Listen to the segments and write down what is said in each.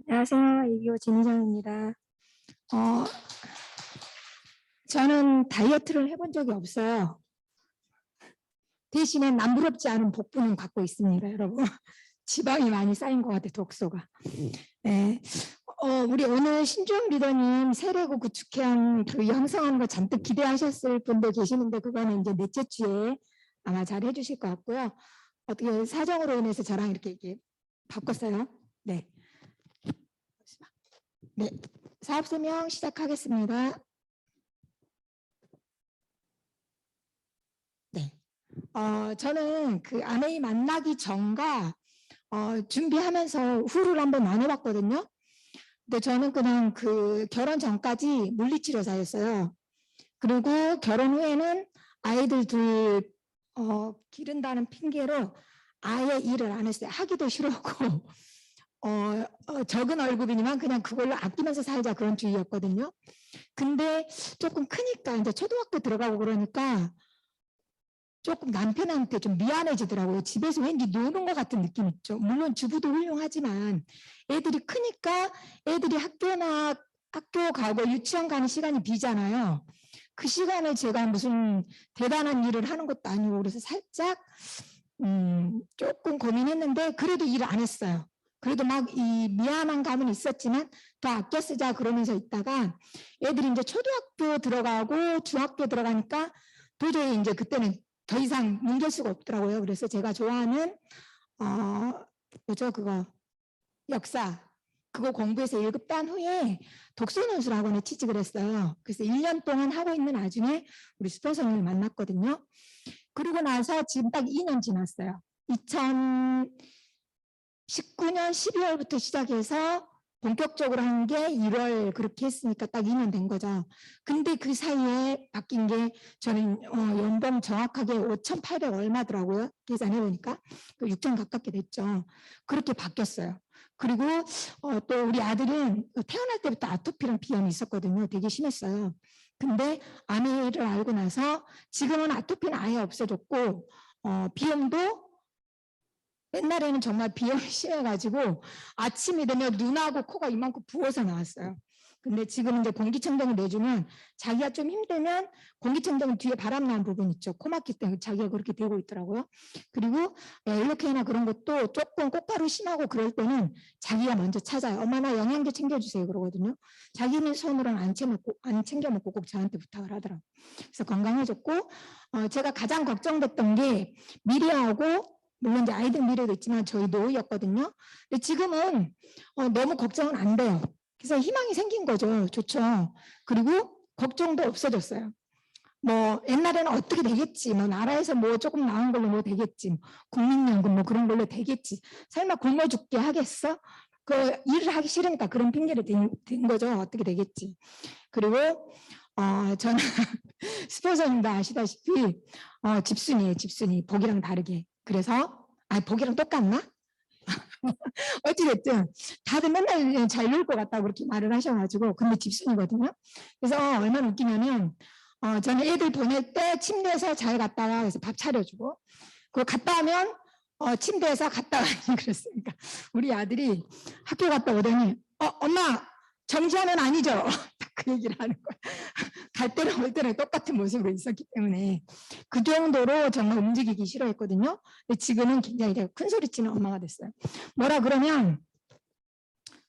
안녕하세요. 이기호 진희정입니다. 저는 다이어트를 해본 적이 없어요. 대신에 남부럽지 않은 복부는 갖고 있습니다, 여러분. 지방이 많이 쌓인 것 같아요, 독소가. 네. 우리 오늘 신주영 리더님 세례고 구축회원 그 형성하는 거 잔뜩 기대하셨을 분도 계시는데 그거는 이제 넷째 주에 아마 잘 해주실 것 같고요. 어떻게 사정으로 인해서 저랑 이렇게 바꿨어요. 네. 네. 사업 설명 시작하겠습니다. 네. 저는 그 아메이 만나기 전과 준비하면서 후를 한번 나눠봤거든요. 근데 저는 그냥 그 결혼 전까지 물리치료사였어요. 그리고 결혼 후에는 아이들 둘 기른다는 핑계로 아예 일을 안 했어요. 하기도 싫었고 적은 월급이지만 그냥 그걸로 아끼면서 살자 그런 주의였거든요. 근데 조금 크니까 이제 초등학교 들어가고 그러니까 조금 남편한테 좀 미안해지더라고요. 집에서 왠지 노는 것 같은 느낌 있죠. 물론 주부도 훌륭하지만 애들이 크니까 애들이 학교 가고 유치원 가는 시간이 비잖아요. 그 시간에 제가 무슨 대단한 일을 하는 것도 아니고 그래서 살짝 조금 고민했는데 그래도 일을 안 했어요. 그래도 막 이 미안한 감은 있었지만 더 아껴 쓰자 그러면서 있다가 애들이 이제 초등학교 들어가고 중학교 들어가니까 도저히 이제 그때는 더 이상 넘길 수가 없더라고요. 그래서 제가 좋아하는 뭐죠 그거 역사 그거 공부해서 1급 딴 후에 독서논술학원에 취직을 했어요. 그래서 1년 동안 하고 있는 와중에 우리 수도선생님을 만났거든요. 그리고 나서 지금 딱 2년 지났어요. 2019년 12월부터 시작해서 본격적으로 한 게 1월 그렇게 했으니까 딱 2년 된 거죠. 근데 그 사이에 바뀐 게 저는 연봉 정확하게 5,800 얼마더라고요. 계산해 보니까 6천 가깝게 됐죠. 그렇게 바뀌었어요. 그리고 또 우리 아들은 태어날 때부터 아토피랑 비염이 있었거든요. 되게 심했어요. 근데 아내를 알고 나서 지금은 아토피는 아예 없어졌고 비염도 옛날에는 정말 비염이 심해가지고 아침이 되면 눈하고 코가 이만큼 부어서 나왔어요. 근데 지금 이제 공기청정기 내주면 자기가 좀 힘들면 공기청정기 뒤에 바람 나는 부분 있죠. 코 막힐 때 자기가 그렇게 되고 있더라고요. 그리고 엘로케이나 그런 것도 조금 꽃가루 심하고 그럴 때는 자기가 먼저 찾아요. 엄마 나 영양제 챙겨주세요 그러거든요. 자기는 손으로는 안 챙겨 먹고 꼭 저한테 부탁을 하더라고요. 그래서 건강해졌고 제가 가장 걱정됐던 게 미래하고 물론 이제 아이들 미래도 있지만 저희 노후였거든요. 근데 지금은 너무 걱정은 안 돼요. 그래서 희망이 생긴 거죠. 좋죠. 그리고 걱정도 없어졌어요. 뭐 옛날에는 어떻게 되겠지, 뭐 나라에서 뭐 조금 나은 걸로 뭐 되겠지, 국민연금 뭐 그런 걸로 되겠지. 설마 굶어 죽게 하겠어? 그 일을 하기 싫으니까 그런 핑계를 댄 거죠. 어떻게 되겠지. 그리고 저는 스포서님도 아시다시피 집순이에요. 집순이 복이랑 다르게. 그래서 복이랑 똑같나? 어찌됐든 다들 맨날 잘 놀 것 같다고 그렇게 말을 하셔가지고 근데 집순이거든요. 그래서 얼마나 웃기냐면 저는 애들 보낼 때 침대에서 잘 갔다가 그래서 밥 차려주고 그리고 갔다 오면 침대에서 갔다 와니 그랬으니까 우리 아들이 학교 갔다 오더니 엄마 정지하면 아니죠. 그 얘기를 하는 거야. 갈 때랑 올 때랑 똑같은 모습으로 있었기 때문에 그 정도로 정말 움직이기 싫어했거든요. 근데 지금은 굉장히 큰 소리치는 엄마가 됐어요. 뭐라 그러면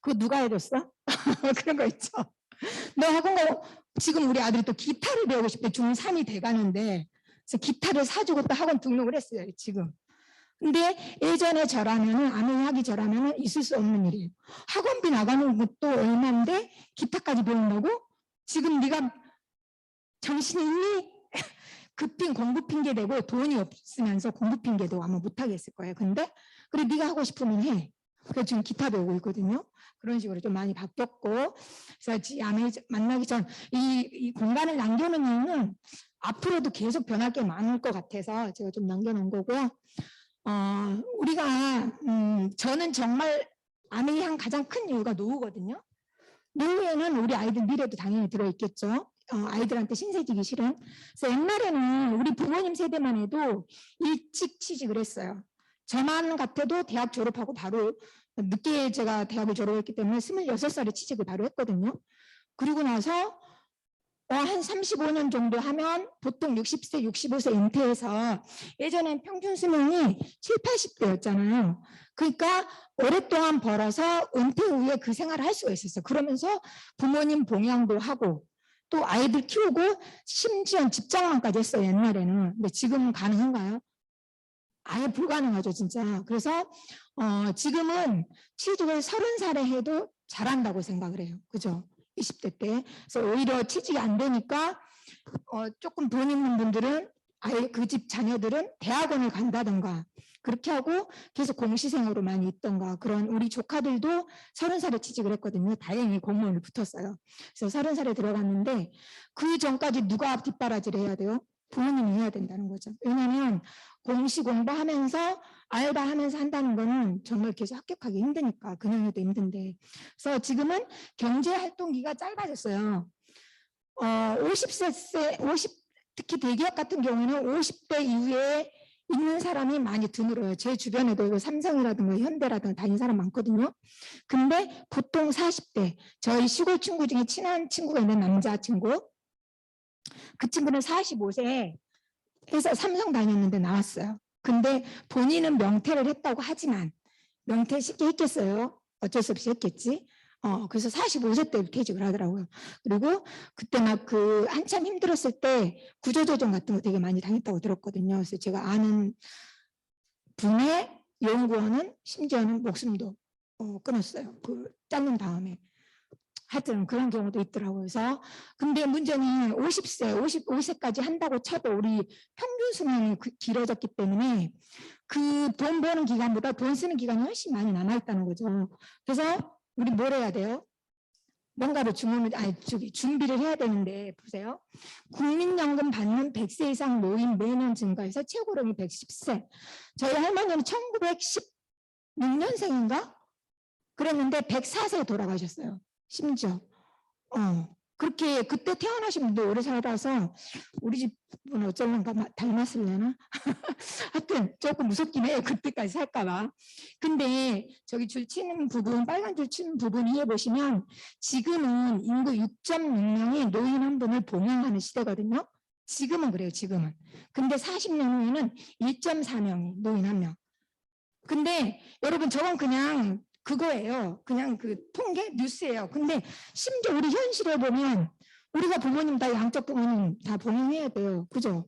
그거 누가 해줬어? 그런 거 있죠. 너 학원 가고 지금 우리 아들이 또 기타를 배우고 싶대. 중3이 돼가는데 그래서 기타를 사주고 또 학원 등록을 했어요. 지금. 근데 예전에 저라면은 아메이하기 저라면은 있을 수 없는 일이에요. 학원비 나가는 것도 얼마인데 기타까지 배운다고? 지금 네가 정신이 있니? 급빈 공부 핑계 대고 돈이 없으면서 공부 핑계도 아마 못하게 했을 거예요. 근데 그래 네가 하고 싶으면 해. 그래서 지금 기타 배우고 있거든요. 그런 식으로 좀 많이 바뀌었고 그래서 아메이 만나기 전 이 공간을 남겨놓은 이유는 앞으로도 계속 변할 게 많을 것 같아서 제가 좀 남겨놓은 거고요. 우리가 저는 정말 아메이 한 가장 큰 이유가 노후거든요. 노후에는 우리 아이들 미래도 당연히 들어있겠죠. 아이들한테 신세지기 싫은. 그래서 옛날에는 우리 부모님 세대만 해도 일찍 취직을 했어요. 저만 같아도 대학 졸업하고 바로 늦게 제가 대학을 졸업했기 때문에 26살에 취직을 바로 했거든요. 그리고 나서 한 35년 정도 하면 보통 60세, 65세 은퇴해서 예전엔 평균 수명이 7, 80대였잖아요. 그러니까 오랫동안 벌어서 은퇴 후에 그 생활을 할 수가 있었어요. 그러면서 부모님 봉양도 하고 또 아이들 키우고 심지어 직장만까지 했어요, 옛날에는. 근데 지금은 가능한가요? 아예 불가능하죠, 진짜. 그래서 지금은 취직을 30살에 해도 잘한다고 생각을 해요. 그죠? 20대 때. 그래서 오히려 취직이 안 되니까 조금 돈 있는 분들은 아예 그 집 자녀들은 대학원을 간다든가 그렇게 하고 계속 공시생으로 많이 있던가 그런 우리 조카들도 30살에 취직을 했거든요. 다행히 공무원을 붙었어요. 그래서 30살에 들어갔는데 그 전까지 누가 뒷바라지를 해야 돼요? 부모님이 해야 된다는 거죠. 왜냐하면 공시 공부하면서 알바하면서 한다는 거는 정말 계속 합격하기 힘드니까 그냥해도 힘든데 그래서 지금은 경제활동기가 짧아졌어요. 50 특히 대기업 같은 경우는 50대 이후에 있는 사람이 많이 드물어요. 제 주변에도 삼성이라든가 현대라든가 다니는 사람 많거든요. 근데 보통 40대 저희 시골 친구 중에 친한 친구가 있는 남자친구 그 친구는 45세에 회사 삼성 다녔는데 나왔어요. 근데 본인은 명퇴를 했다고 하지만 명퇴 쉽게 했겠어요? 어쩔 수 없이 했겠지. 그래서 45세 때 퇴직을 하더라고요. 그리고 그때 막 그 한참 힘들었을 때 구조조정 같은 거 되게 많이 당했다고 들었거든요. 그래서 제가 아는 분의 연구원은 심지어는 목숨도 끊었어요. 그 잘린 다음에. 하여튼 그런 경우도 있더라고요. 그래서 근데 문제는 50세, 55세까지 한다고 쳐도 우리 평균 수명이 길어졌기 때문에 그 돈 버는 기간보다 돈 쓰는 기간이 훨씬 많이 남아있다는 거죠. 그래서 우리 뭘 해야 돼요? 뭔가를 준비를 해야 되는데 보세요. 국민연금 받는 100세 이상 노인 매년 증가해서 최고령이 110세. 저희 할머니는 1916년생인가? 그랬는데 104세에 돌아가셨어요. 심지어 그렇게 그때 태어나신 분도 오래 살아서 우리 집은 어쩌려나 닮았을려나? 하여튼 조금 무섭긴 해요. 그때까지 살까봐. 근데 저기 줄 치는 부분, 빨간 줄 치는 부분 위에 보시면 지금은 인구 6.6명이 노인 한 분을 봉양하는 시대거든요. 지금은 그래요. 지금은. 근데 40년 후에는 1.4명이 노인 한 명. 근데 여러분 저건 그냥 그거예요. 그냥 그 통계 뉴스예요. 근데 심지어 우리 현실에 보면 우리가 부모님 다 양쪽 부모님 다 봉양해야 돼요. 그죠?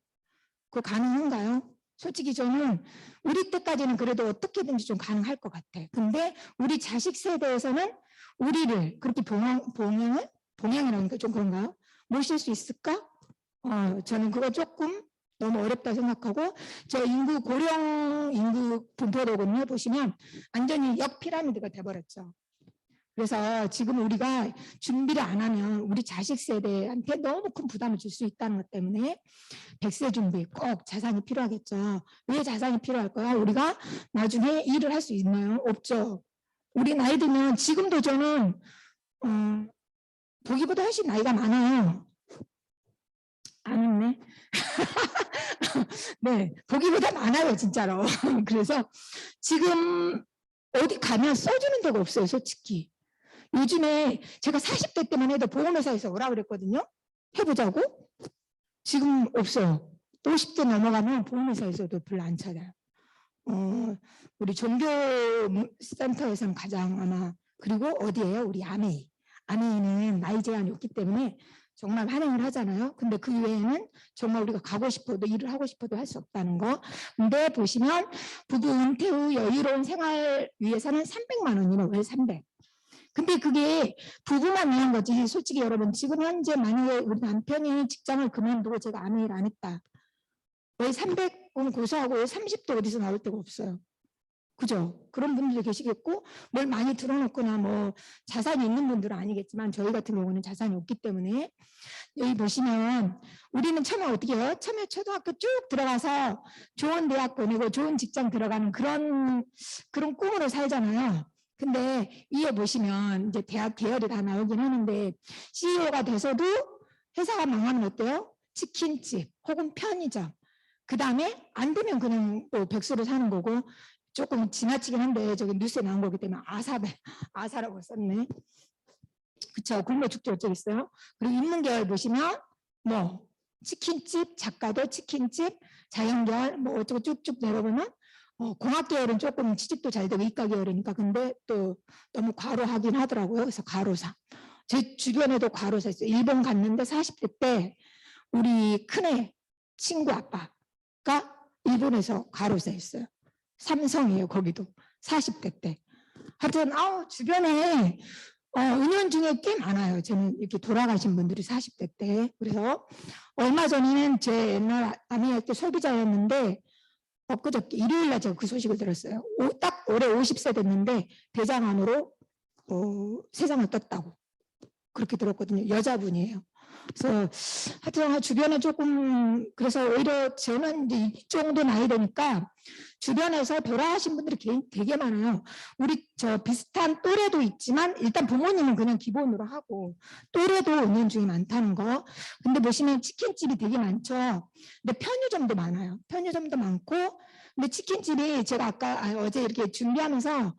그거 가능한가요? 솔직히 저는 우리 때까지는 그래도 어떻게든지 좀 가능할 것 같아. 근데 우리 자식 세대에서는 우리를 그렇게 봉양이라는 게 좀 그런가요? 모실 수 있을까? 저는 그거 조금 너무 어렵다 생각하고 저 인구 고령 인구 분포도군요 보시면 완전히 역피라미드가 돼버렸죠. 그래서 지금 우리가 준비를 안 하면 우리 자식 세대한테 너무 큰 부담을 줄 수 있다는 것 때문에 100세 준비 꼭 자산이 필요하겠죠. 왜 자산이 필요할까요? 우리가 나중에 일을 할 수 있나요? 없죠. 우리 나이 들면 지금도 저는 보기보다 훨씬 나이가 많아요. 안 웃네. 네, 보기보다 많아요, 진짜로. 그래서 지금 어디 가면 써주는 데가 없어요, 솔직히. 요즘에 제가 40대 때만 해도 보험회사에서 오라 그랬거든요. 해보자고? 지금 없어요. 50대 넘어가면 보험회사에서도 별로 안 찾아요. 우리 종교센터에서는 가장 아마 그리고 어디예요? 우리 아메이. 아메이는 나이 제한이 없기 때문에 정말 환영을 하잖아요. 근데 그 외에는 정말 우리가 가고 싶어도 일을 하고 싶어도 할 수 없다는 거. 근데 보시면 부부 은퇴 후 여유로운 생활 위해서는 300만 원이나 월 300. 근데 그게 부부만 위한 거지. 솔직히 여러분 지금 현재 만약에 우리 남편이 직장을 그만두고 제가 아무 일 안 했다. 월 300은 고소하고 월 30도 어디서 나올 데가 없어요. 그죠? 그런 분들도 계시겠고 뭘 많이 들어놓거나 뭐 자산이 있는 분들은 아니겠지만 저희 같은 경우는 자산이 없기 때문에 여기 보시면 우리는 처음에 어떻게 해요? 처음에 초등학교 쭉 들어가서 좋은 대학 보내고 좋은 직장 들어가는 그런 꿈으로 살잖아요. 근데 위에 보시면 이제 대학 계열이 다 나오긴 하는데 CEO가 돼서도 회사가 망하면 어때요? 치킨집 혹은 편의점. 그 다음에 안 되면 그냥 또 백수로 사는 거고 조금 지나치긴 한데 저기 뉴스에 나온 거기 때문에 아사라고 썼네. 그쵸. 굶어 죽지 어쩌겠어요. 그리고 인문계열 보시면 뭐 치킨집, 작가도 치킨집, 자연계열 뭐 어쩌고 쭉쭉 내려보면 공학계열은 조금 취직도 잘 되고 이과계열이니까 근데 또 너무 과로하긴 하더라고요. 그래서 과로사. 제 주변에도 과로사 있어요. 일본 갔는데 40대 때 우리 큰애 친구 아빠가 일본에서 과로사였어요. 삼성이에요. 거기도 40대 때. 하여튼 주변에 은연중에 꽤 많아요. 저는 이렇게 돌아가신 분들이 40대 때. 그래서 얼마 전에는 제 옛날 아미학교 소비자였는데 엊그저께 일요일날 제가 그 소식을 들었어요. 딱 올해 50세 됐는데 대장암으로 세상을 떴다고 그렇게 들었거든요. 여자분이에요. 그래서 하여튼 주변에 조금 그래서 오히려 저는 이제 이 정도 나이 되니까 주변에서 돌아가신 분들이 되게 많아요. 우리 저 비슷한 또래도 있지만 일단 부모님은 그냥 기본으로 하고 또래도 은연중에 많다는 거. 근데 보시면 치킨집이 되게 많죠. 근데 편의점도 많아요. 편의점도 많고 근데 치킨집이 제가 아까 어제 이렇게 준비하면서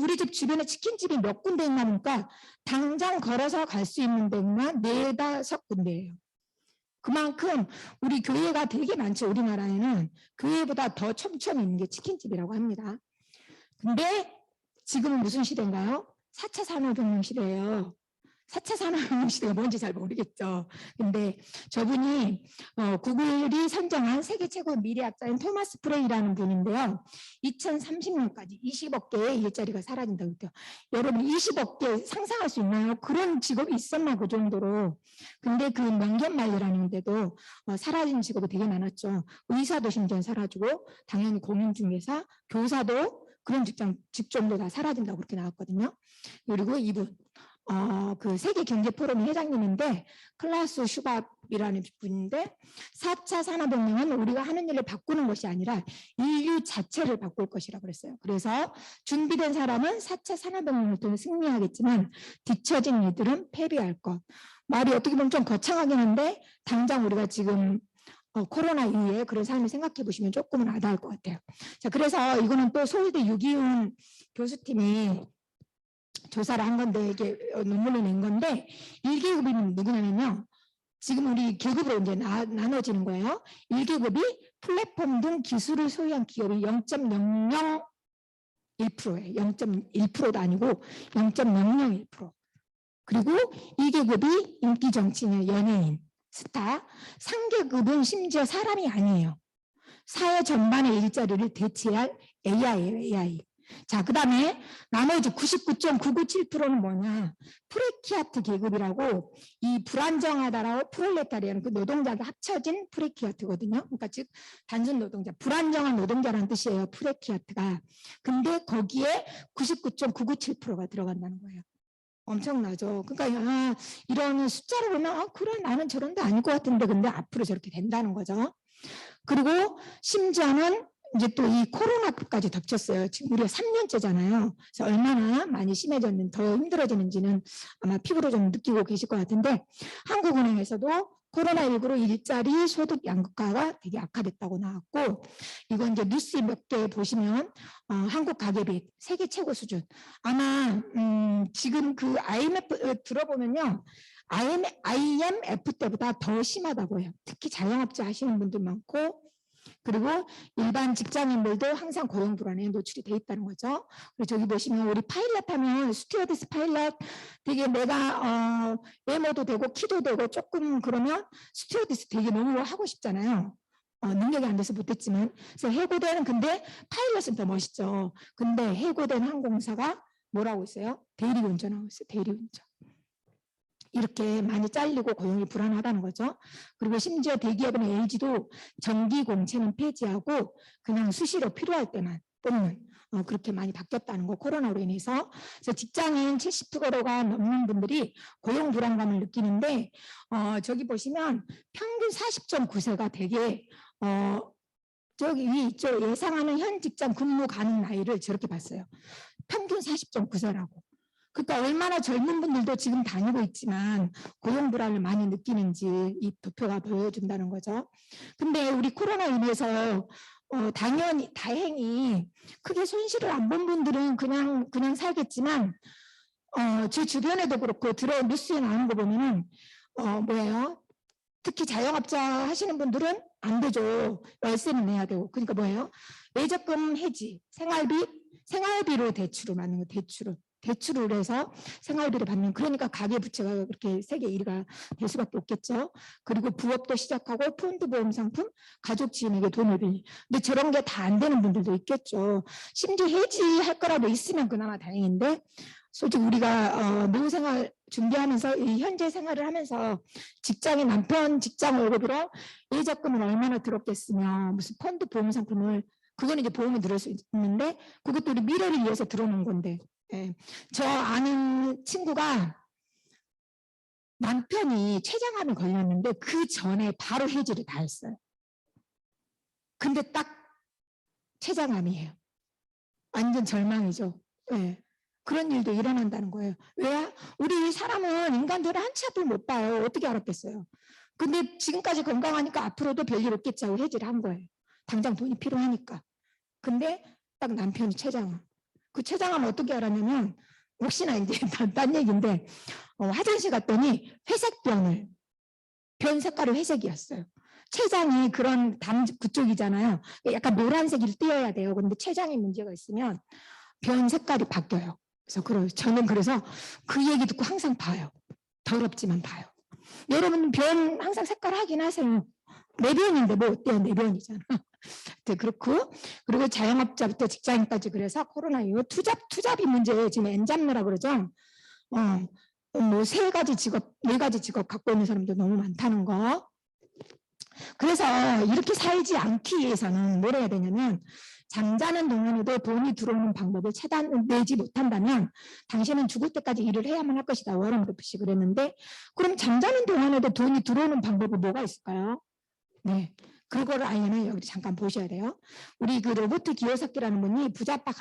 우리 집 주변에 치킨집이 몇 군데 있나 보니까 당장 걸어서 갈 수 있는 데만 4-5군데예요. 그만큼 우리 교회가 되게 많죠. 우리나라에는 교회보다 더 촘촘히 있는 게 치킨집이라고 합니다. 근데 지금은 무슨 시대인가요? 4차 산업혁명 시대예요. 4차 산업혁명 시대가 뭔지 잘 모르겠죠. 근데 저분이 구글이 선정한 세계 최고 미래학자인 토마스 프레이라는 분인데요. 2030년까지 20억 개의 일자리가 사라진다고 했대요. 여러분 20억 개 상상할 수 있나요? 그런 직업이 있었나 그 정도로. 근데 그 명견말이라는데도 사라진 직업이 되게 많았죠. 의사도 심지어 사라지고 당연히 공인중개사, 교사도 그런 직종도 다 사라진다고 그렇게 나왔거든요. 그리고 이분 그 세계경제포럼 회장님인데 클라우스 슈밥이라는 분인데 4차 산업혁명은 우리가 하는 일을 바꾸는 것이 아니라 인류 자체를 바꿀 것이라고 그랬어요. 그래서 준비된 사람은 4차 산업혁명을 통해 승리하겠지만 뒤처진 이들은 패배할 것. 말이 어떻게 보면 좀 거창하긴 한데 당장 우리가 지금 코로나 이후에 그런 삶을 생각해 보시면 조금은 와닿을 것 같아요. 자, 그래서 이거는 또 서울대 유기훈 교수팀이 조사를 한 건데 이게 논문을 낸 건데 1계급이 누구냐면요. 지금 우리 계급으로 이제 나눠지는 거예요. 1계급이 플랫폼 등 기술을 소유한 기업이 0.001%예요. 0.1%도 아니고 0.001%. 그리고 2계급이 인기 정치인, 연예인, 스타. 3계급은 심지어 사람이 아니에요. 사회 전반의 일자리를 대체할 AI예요. AI. 자, 그 다음에 나머지 99.997%는 뭐냐? 프레키아트 계급이라고 이 불안정하다라고 프롤레타리아는 그 노동자가 합쳐진 프레키아트거든요. 그러니까 즉 단순 노동자, 불안정한 노동자라는 뜻이에요. 프레키아트가. 근데 거기에 99.997%가 들어간다는 거예요. 엄청나죠. 그러니까 이런 숫자를 보면 그래 나는 저런 데 아닐 것 같은데 근데 앞으로 저렇게 된다는 거죠. 그리고 심지어는 이제 또 이 코로나까지 덮쳤어요. 지금 우리가 3년째잖아요. 그래서 얼마나 많이 심해졌는지 더 힘들어지는지는 아마 피부로 좀 느끼고 계실 것 같은데 한국은행에서도 코로나19로 일자리 소득 양극화가 되게 악화됐다고 나왔고 이건 이제 뉴스 몇 개 보시면 한국 가계비 세계 최고 수준 아마 지금 그 IMF 들어보면요. IMF 때보다 더 심하다고 해요. 특히 자영업자 하시는 분들 많고 그리고 일반 직장인들도 항상 고용 불안에 노출이 돼 있다는 거죠. 그리고 저기 보시면 우리 파일럿 하면 스튜어디스 파일럿 되게 내가 외모도 되고 키도 되고 조금 그러면 스튜어디스 되게 너무 하고 싶잖아요. 능력이 안 돼서 못했지만 그래서 해고되는 근데 파일럿은 더 멋있죠. 근데 해고된 항공사가 뭐라고 있어요? 대리운전하고 있어요. 대리운전. 이렇게 많이 잘리고 고용이 불안하다는 거죠. 그리고 심지어 대기업은 LG도 정기 공채는 폐지하고 그냥 수시로 필요할 때만 뽑는 그렇게 많이 바뀌었다는 거 코로나로 인해서. 그래서 직장인 70%가 넘는 분들이 고용 불안감을 느끼는데 저기 보시면 평균 40.9세가 되게 저기 위 있죠. 예상하는 현 직장 근무 가능 나이를 저렇게 봤어요. 평균 40.9세라고. 그러니까 얼마나 젊은 분들도 지금 다니고 있지만 고용 불안을 많이 느끼는지 이 도표가 보여준다는 거죠. 근데 우리 코로나 인해서 당연히 다행히 크게 손실을 안 본 분들은 그냥 살겠지만 제 주변에도 그렇고 들어온 뉴스에 나오는 거 보면은 뭐예요? 특히 자영업자 하시는 분들은 안 되죠. 월세는 내야 되고. 그러니까 뭐예요? 예적금 해지, 생활비로 대출을 받는 거, 대출을 해서 생활비를 받는, 그러니까 가계부채가 그렇게 세계 1위가 될 수밖에 없겠죠. 그리고 부업도 시작하고 폰드 보험 상품, 가족 지인에게 돈을 빌리. 근데 저런 게 다 안 되는 분들도 있겠죠. 심지어 해지할 거라도 있으면 그나마 다행인데, 솔직히 우리가 노후생활 준비하면서 이 현재 생활을 하면서 직장인 남편 직장 월급으로 예적금을 얼마나 들었겠으며 무슨 펀드 보험 상품을, 그거는 이제 보험이 들을 수 있는데 그것도 우리 미래를 위해서 들어놓은 건데. 예. 저 아는 친구가 남편이 췌장암에 걸렸는데 그 전에 바로 해지를 다 했어요. 근데 딱 췌장암이에요. 완전 절망이죠. 예. 그런 일도 일어난다는 거예요. 왜? 우리 사람은 인간들은 한치 앞을 못 봐요. 어떻게 알았겠어요. 근데 지금까지 건강하니까 앞으로도 별일 없겠지 하고 해지를 한 거예요. 당장 돈이 필요하니까. 근데 딱 남편이 췌장암. 그 췌장암 어떻게 알았냐면 혹시나 이제 딴 얘기인데 화장실 갔더니 회색 변 색깔이 회색이었어요. 췌장이 그런 담 그쪽이잖아요. 약간 노란색이 띄어야 돼요. 근데 췌장에 문제가 있으면 변 색깔이 바뀌어요. 저는 그래서 그 얘기 듣고 항상 봐요. 더럽지만 봐요. 여러분 변 항상 색깔 확인하세요. 내 변인데 뭐 어때요? 내 변이잖아. 네, 그렇고 그리고 자영업자부터 직장인까지 그래서 코로나 이후 투잡이 문제 지금 엔잡느라 그러죠. 뭐 네 가지 직업 갖고 있는 사람도 너무 많다는 거. 그래서 이렇게 살지 않기 위해서는 뭘 해야 되냐면 잠자는 동안에도 돈이 들어오는 방법을 차단내지 못한다면 당신은 죽을 때까지 일을 해야만 할 것이다. 워런 버핏이 그랬는데 그럼 잠자는 동안에도 돈이 들어오는 방법은 뭐가 있을까요? 네, 그거를 알려면 여기 잠깐 보셔야 돼요. 우리 그 로버트 기요사키라는 분이 부자아빠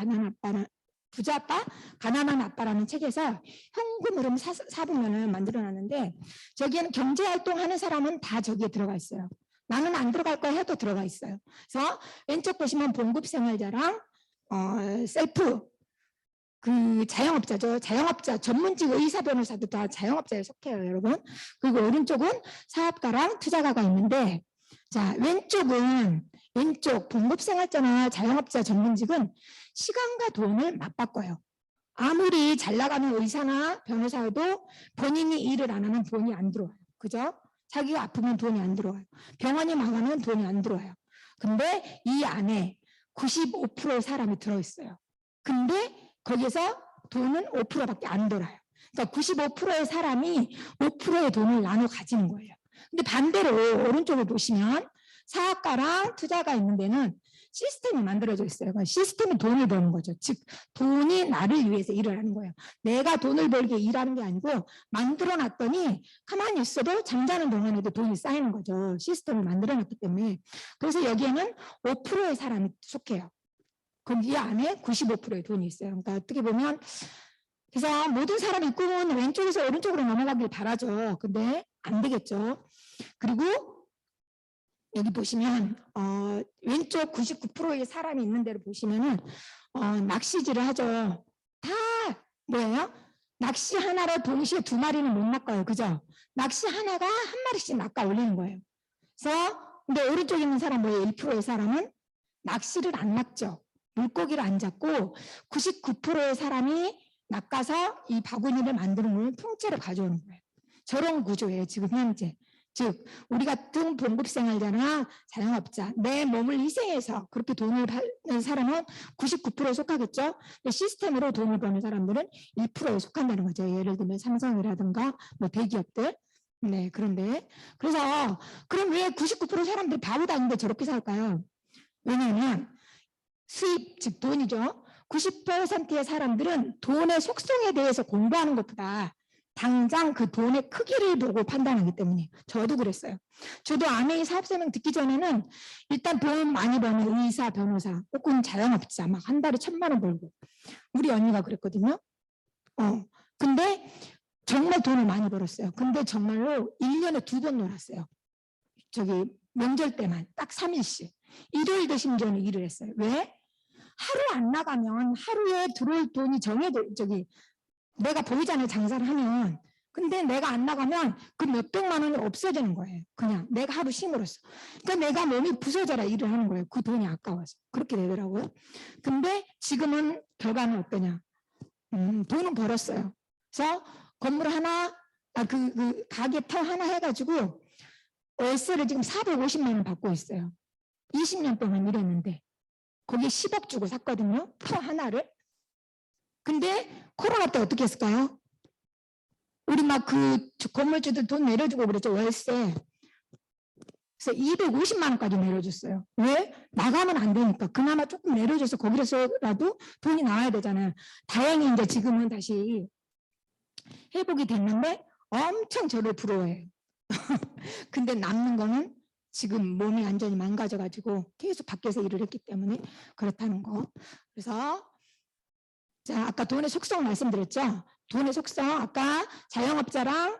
가난한 아빠라는 책에서 현금 흐름 사보면을 만들어놨는데 저기에는 경제활동하는 사람은 다 저기에 들어가 있어요. 나는 안 들어갈 거야 해도 들어가 있어요. 그래서 왼쪽 보시면 봉급생활자랑 셀프 그 자영업자죠. 자영업자 전문직 의사 변호사도 다 자영업자에 속해요, 여러분. 그리고 오른쪽은 사업가랑 투자가가 있는데 자 왼쪽 봉급생활자나 자영업자 전문직은 시간과 돈을 맞바꿔요. 아무리 잘 나가는 의사나 변호사여도 본인이 일을 안 하면 돈이 안 들어와요. 그죠? 자기가 아프면 돈이 안 들어와요. 병원이 망하면 돈이 안 들어와요. 근데 이 안에 95%의 사람이 들어있어요. 근데 거기서 돈은 5%밖에 안 돌아요. 그러니까 95%의 사람이 5%의 돈을 나눠 가지는 거예요. 근데 반대로 오른쪽을 보시면 사업가랑 투자가 있는 데는 시스템이 만들어져 있어요. 시스템이 돈을 버는 거죠. 즉 돈이 나를 위해서 일을 하는 거예요. 내가 돈을 벌게 일하는 게 아니고 만들어놨더니 가만히 있어도 잠자는 동안에도 돈이 쌓이는 거죠. 시스템을 만들어놨기 때문에. 그래서 여기에는 5%의 사람이 속해요. 거기 안에 95%의 돈이 있어요. 그러니까 어떻게 보면 그래서 모든 사람이 꿈은 왼쪽에서 오른쪽으로 넘어가길 바라죠. 근데 안 되겠죠. 그리고 여기 보시면 왼쪽 99%의 사람이 있는 데로 보시면은 낚시질을 하죠. 다 뭐예요? 낚시 하나로 동시에 두 마리는 못 낚아요. 그죠? 낚시 하나가 한 마리씩 낚아 올리는 거예요. 그래서 근데 오른쪽에 있는 사람 뭐예요? 1%의 사람은 낚시를 안 낚죠. 물고기를 안 잡고 99%의 사람이 낚아서 이 바구니를 만드는 걸 통째로 가져오는 거예요. 저런 구조예요. 지금 현재. 즉 우리 같은 봉급생활자나 자영업자 내 몸을 희생해서 그렇게 돈을 받는 사람은 99%에 속하겠죠. 시스템으로 돈을 버는 사람들은 1%에 속한다는 거죠. 예를 들면 삼성이라든가 뭐 대기업들. 네, 그런데 그래서 그럼 왜 99% 사람들이 바보도 아닌데 저렇게 살까요? 왜냐하면 수입, 즉 돈이죠. 90%의 사람들은 돈의 속성에 대해서 공부하는 것보다 당장 그 돈의 크기를 보고 판단하기 때문에 저도 그랬어요. 저도 아내의 사업 설명 듣기 전에는 일단 돈 많이 버는 의사, 변호사 혹은 자영업자 막 한 달에 1,000만 원 벌고 우리 언니가 그랬거든요. 근데 정말 돈을 많이 벌었어요. 근데 정말로 1년에 2번 놀았어요. 저기 명절 때만 딱 3일씩. 일요일도 심지어는 일을 했어요. 왜? 하루 안 나가면 하루에 들어올 돈이 정해져, 내가 보이잖아요, 장사를 하면. 근데 내가 안 나가면 그 몇백만 원이 없어지는 거예요. 그냥 내가 하루 쉼으로써. 그러니까 내가 몸이 부서져라 일을 하는 거예요. 그 돈이 아까워서. 그렇게 되더라고요. 근데 지금은 결과는 어떠냐. 돈은 벌었어요. 그래서 건물 하나, 그 가게 터 하나 해가지고 월세를 지금 450만 원 받고 있어요. 20년 동안 일했는데. 거기에 10억 주고 샀거든요. 터 하나를. 근데 코로나 때 어떻게 했을까요? 우리 막 그 건물주들 돈 내려주고 그랬죠. 월세. 그래서 250만 원까지 내려줬어요. 왜? 나가면 안 되니까. 그나마 조금 내려줘서 거기서라도 돈이 나와야 되잖아요. 다행히 이제 지금은 다시 회복이 됐는데 엄청 저를 부러워해요. 근데 남는 거는 지금 몸이 완전히 망가져가지고 계속 밖에서 일을 했기 때문에 그렇다는 거. 그래서 자, 아까 돈의 속성 말씀드렸죠. 돈의 속성 아까 자영업자랑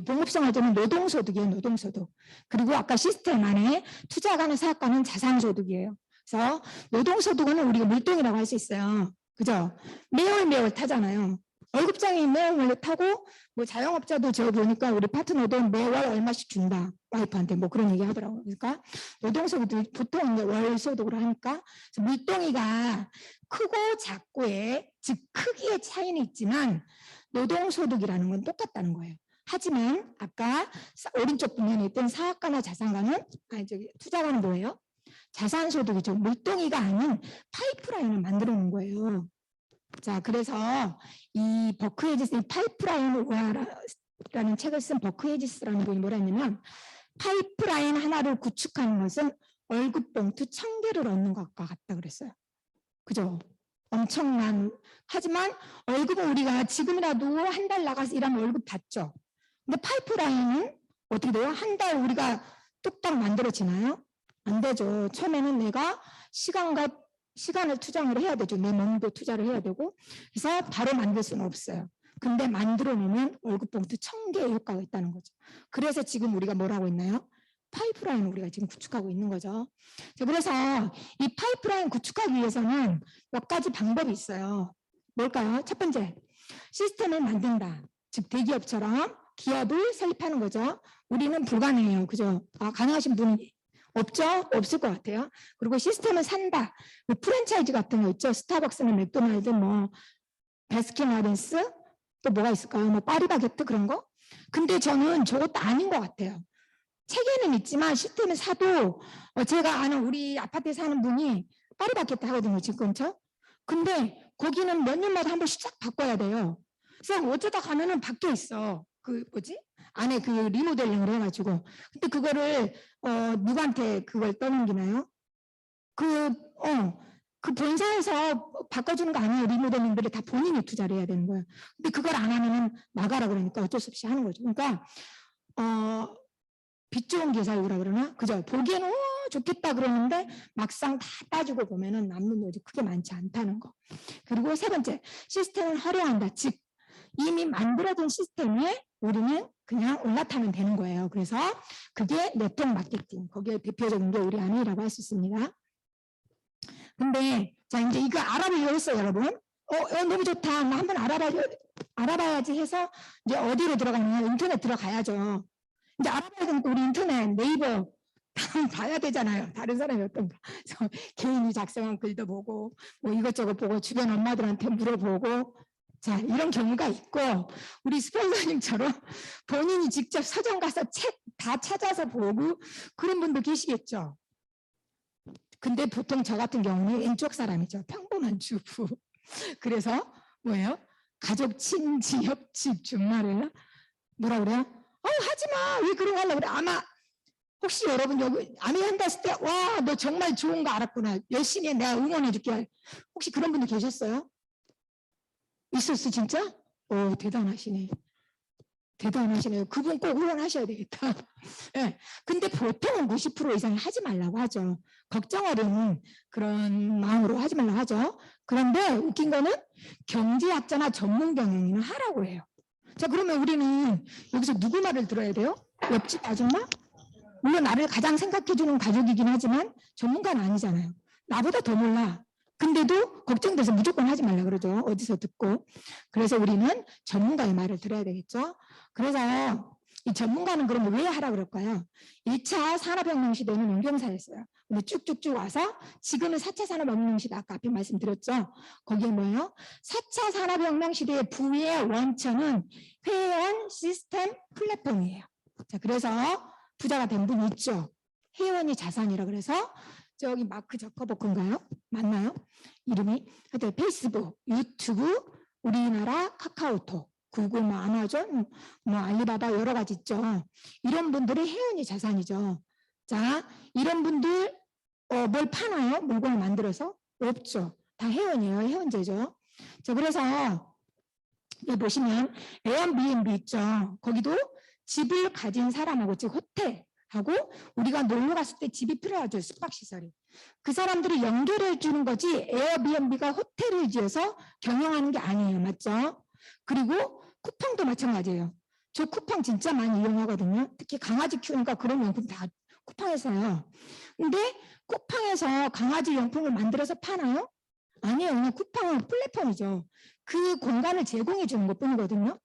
봉업성을 주는 노동소득이에요. 노동소득. 그리고 아까 시스템 안에 투자가는 사업가는 자산소득이에요. 그래서 노동소득은 우리가 물동이라고 할 수 있어요. 그죠? 매월 타잖아요. 월급장이 매월 타고 뭐 자영업자도 저 보니까 우리 파트너도 매월 얼마씩 준다. 와이프한테 뭐 그런 얘기 하더라고요. 그러니까 노동소득이 보통 이제 월소득으로 하니까 물동이가 크고 작고의 즉 크기의 차이는 있지만 노동소득이라는 건 똑같다는 거예요. 하지만 아까 오른쪽 분면에 있던 사업가나 자산가는 투자가는 뭐예요? 자산소득이죠. 물동이가 아닌 파이프라인을 만들어 놓은 거예요. 자, 그래서 이 버크헤지스 파이프라인을 우화라는 책을 쓴 버크헤지스라는 분이 뭐라 했냐면 파이프라인 하나를 구축하는 것은 월급봉투 1000개를 얻는 것과 같다 그랬어요. 그죠? 엄청난. 하지만 월급은 우리가 지금이라도 한 달 나가서 일하면 월급 받죠. 근데 파이프라인은 어떻게 돼요? 한 달 우리가 뚝딱 만들어지나요? 안 되죠. 처음에는 내가 시간을 투자를 해야 되죠. 내 몸도 투자를 해야 되고. 그래서 바로 만들 수는 없어요. 근데 만들어 놓으면 월급봉투 1000개의 효과가 있다는 거죠. 그래서 지금 우리가 뭘 하고 있나요? 파이프라인을 우리가 지금 구축하고 있는 거죠. 그래서 이 파이프라인 구축하기 위해서는 몇 가지 방법이 있어요. 뭘까요? 첫 번째, 시스템을 만든다. 즉 대기업처럼 기업을 설립하는 거죠. 우리는 불가능해요. 그죠? 가능하신 분이 없죠? 없을 것 같아요. 그리고 시스템을 산다. 프랜차이즈 같은 거 있죠. 스타벅스나 맥도날드, 뭐 바스킨라빈스, 또 뭐가 있을까요? 뭐 파리바게뜨 그런 거? 근데 저는 저것도 아닌 것 같아요. 책에는 있지만 시스템을 사도 제가 아는 우리 아파트에 사는 분이 파리바게뜨 하거든요. 집 근처. 근데 거기는 몇 년마다 한 번씩 쫙 바꿔야 돼요. 그래서 어쩌다 가면은 밖에 있어. 그 뭐지? 안에 그 리모델링을 해가지고. 근데 그거를 누구한테 그걸 떠넘기나요? 그 본사에서 바꿔주는 거 아니에요. 리모델링들을 다 본인이 투자를 해야 되는 거예요. 근데 그걸 안 하면은 나가라 그러니까 어쩔 수 없이 하는 거죠. 그러니까 빚 좋은 개살구라 그러나? 그죠? 보기에는 좋겠다 그러는데 막상 다 따지고 보면은 남는 돈이 크게 많지 않다는 거. 그리고 세 번째, 시스템을 활용한다. 즉 이미 만들어진 시스템에 우리는 그냥 올라타면 되는 거예요. 그래서 그게 네트워크 마케팅. 거기에 대표적인 게 우리 아내라고 할 수 있습니다. 근데 자 이제 이거 알아보려고 했어요, 여러분. 너무 좋다. 나 한번 알아봐야지 해서 이제 어디로 들어가느냐? 인터넷 들어가야죠. 이제 알아봐야 되니까 우리 인터넷 네이버 봐야 되잖아요. 다른 사람이 어떤가. 그래서 개인이 작성한 글도 보고 뭐 이것저것 보고 주변 엄마들한테 물어보고 자 이런 경우가 있고 우리 스폰서님처럼 본인이 직접 서점 가서 책 다 찾아서 보고 그런 분도 계시겠죠. 근데 보통 저 같은 경우는 왼쪽 사람이죠. 평범한 주부. 그래서 뭐예요? 가족 친지 옆집 주말에 뭐라 그래요? 하지마. 왜 그런 거 하려고 그래? 아마 혹시 여러분 여기 아내 한다 했을 때 와 너 정말 좋은 거 알았구나. 열심히 해. 내가 응원해 줄게. 혹시 그런 분들 계셨어요? 있었어 진짜? 대단하시네. 대단하시네요. 그분 꼭 응원하셔야 되겠다. 네. 근데 보통은 90% 이상이 하지 말라고 하죠. 걱정 어린 그런 마음으로 하지 말라고 하죠. 그런데 웃긴 거는 경제학자나 전문 경영인은 하라고 해요. 자 그러면 우리는 여기서 누구 말을 들어야 돼요? 옆집 아줌마? 물론 나를 가장 생각해주는 가족이긴 하지만 전문가는 아니잖아요. 나보다 더 몰라. 근데도 걱정돼서 무조건 하지 말라 그러죠. 어디서 듣고. 그래서 우리는 전문가의 말을 들어야 되겠죠. 그래서 이 전문가는 그러면 왜 하라 그럴까요? 1차 산업혁명 시대는 운경사였어요. 근데 쭉쭉쭉 와서 지금은 4차 산업혁명 시대, 아까 앞에 말씀드렸죠. 거기에 뭐예요? 4차 산업혁명 시대의 부의 원천은 회원 시스템 플랫폼이에요. 자, 그래서 부자가 된 분이 있죠. 회원이 자산이라 그래서 저기 마크 저커버크인가요? 맞나요? 이름이 하여튼 페이스북, 유튜브, 우리나라 카카오톡, 구글, 뭐 아마존, 뭐 알리바바 여러 가지 있죠. 이런 분들이 회원이 자산이죠. 자, 이런 분들 뭘 파나요? 물건을 만들어서? 없죠. 다 회원이에요. 회원제죠. 자, 그래서 여기 보시면 에어비앤비 있죠. 거기도 집을 가진 사람하고, 즉 호텔하고 우리가 놀러 갔을 때 집이 필요하죠. 숙박시설이. 그 사람들이 연결해 주는 거지 에어비앤비가 호텔을 지어서 경영하는 게 아니에요. 맞죠? 그리고 쿠팡도 마찬가지예요. 저 쿠팡 진짜 많이 이용하거든요. 특히 강아지 키우니까 그런 용품 다 쿠팡에서요. 근데 쿠팡에서 강아지 용품을 만들어서 파나요? 아니에요. 그냥 쿠팡은 플랫폼이죠. 그 공간을 제공해 주는 것뿐이거든요.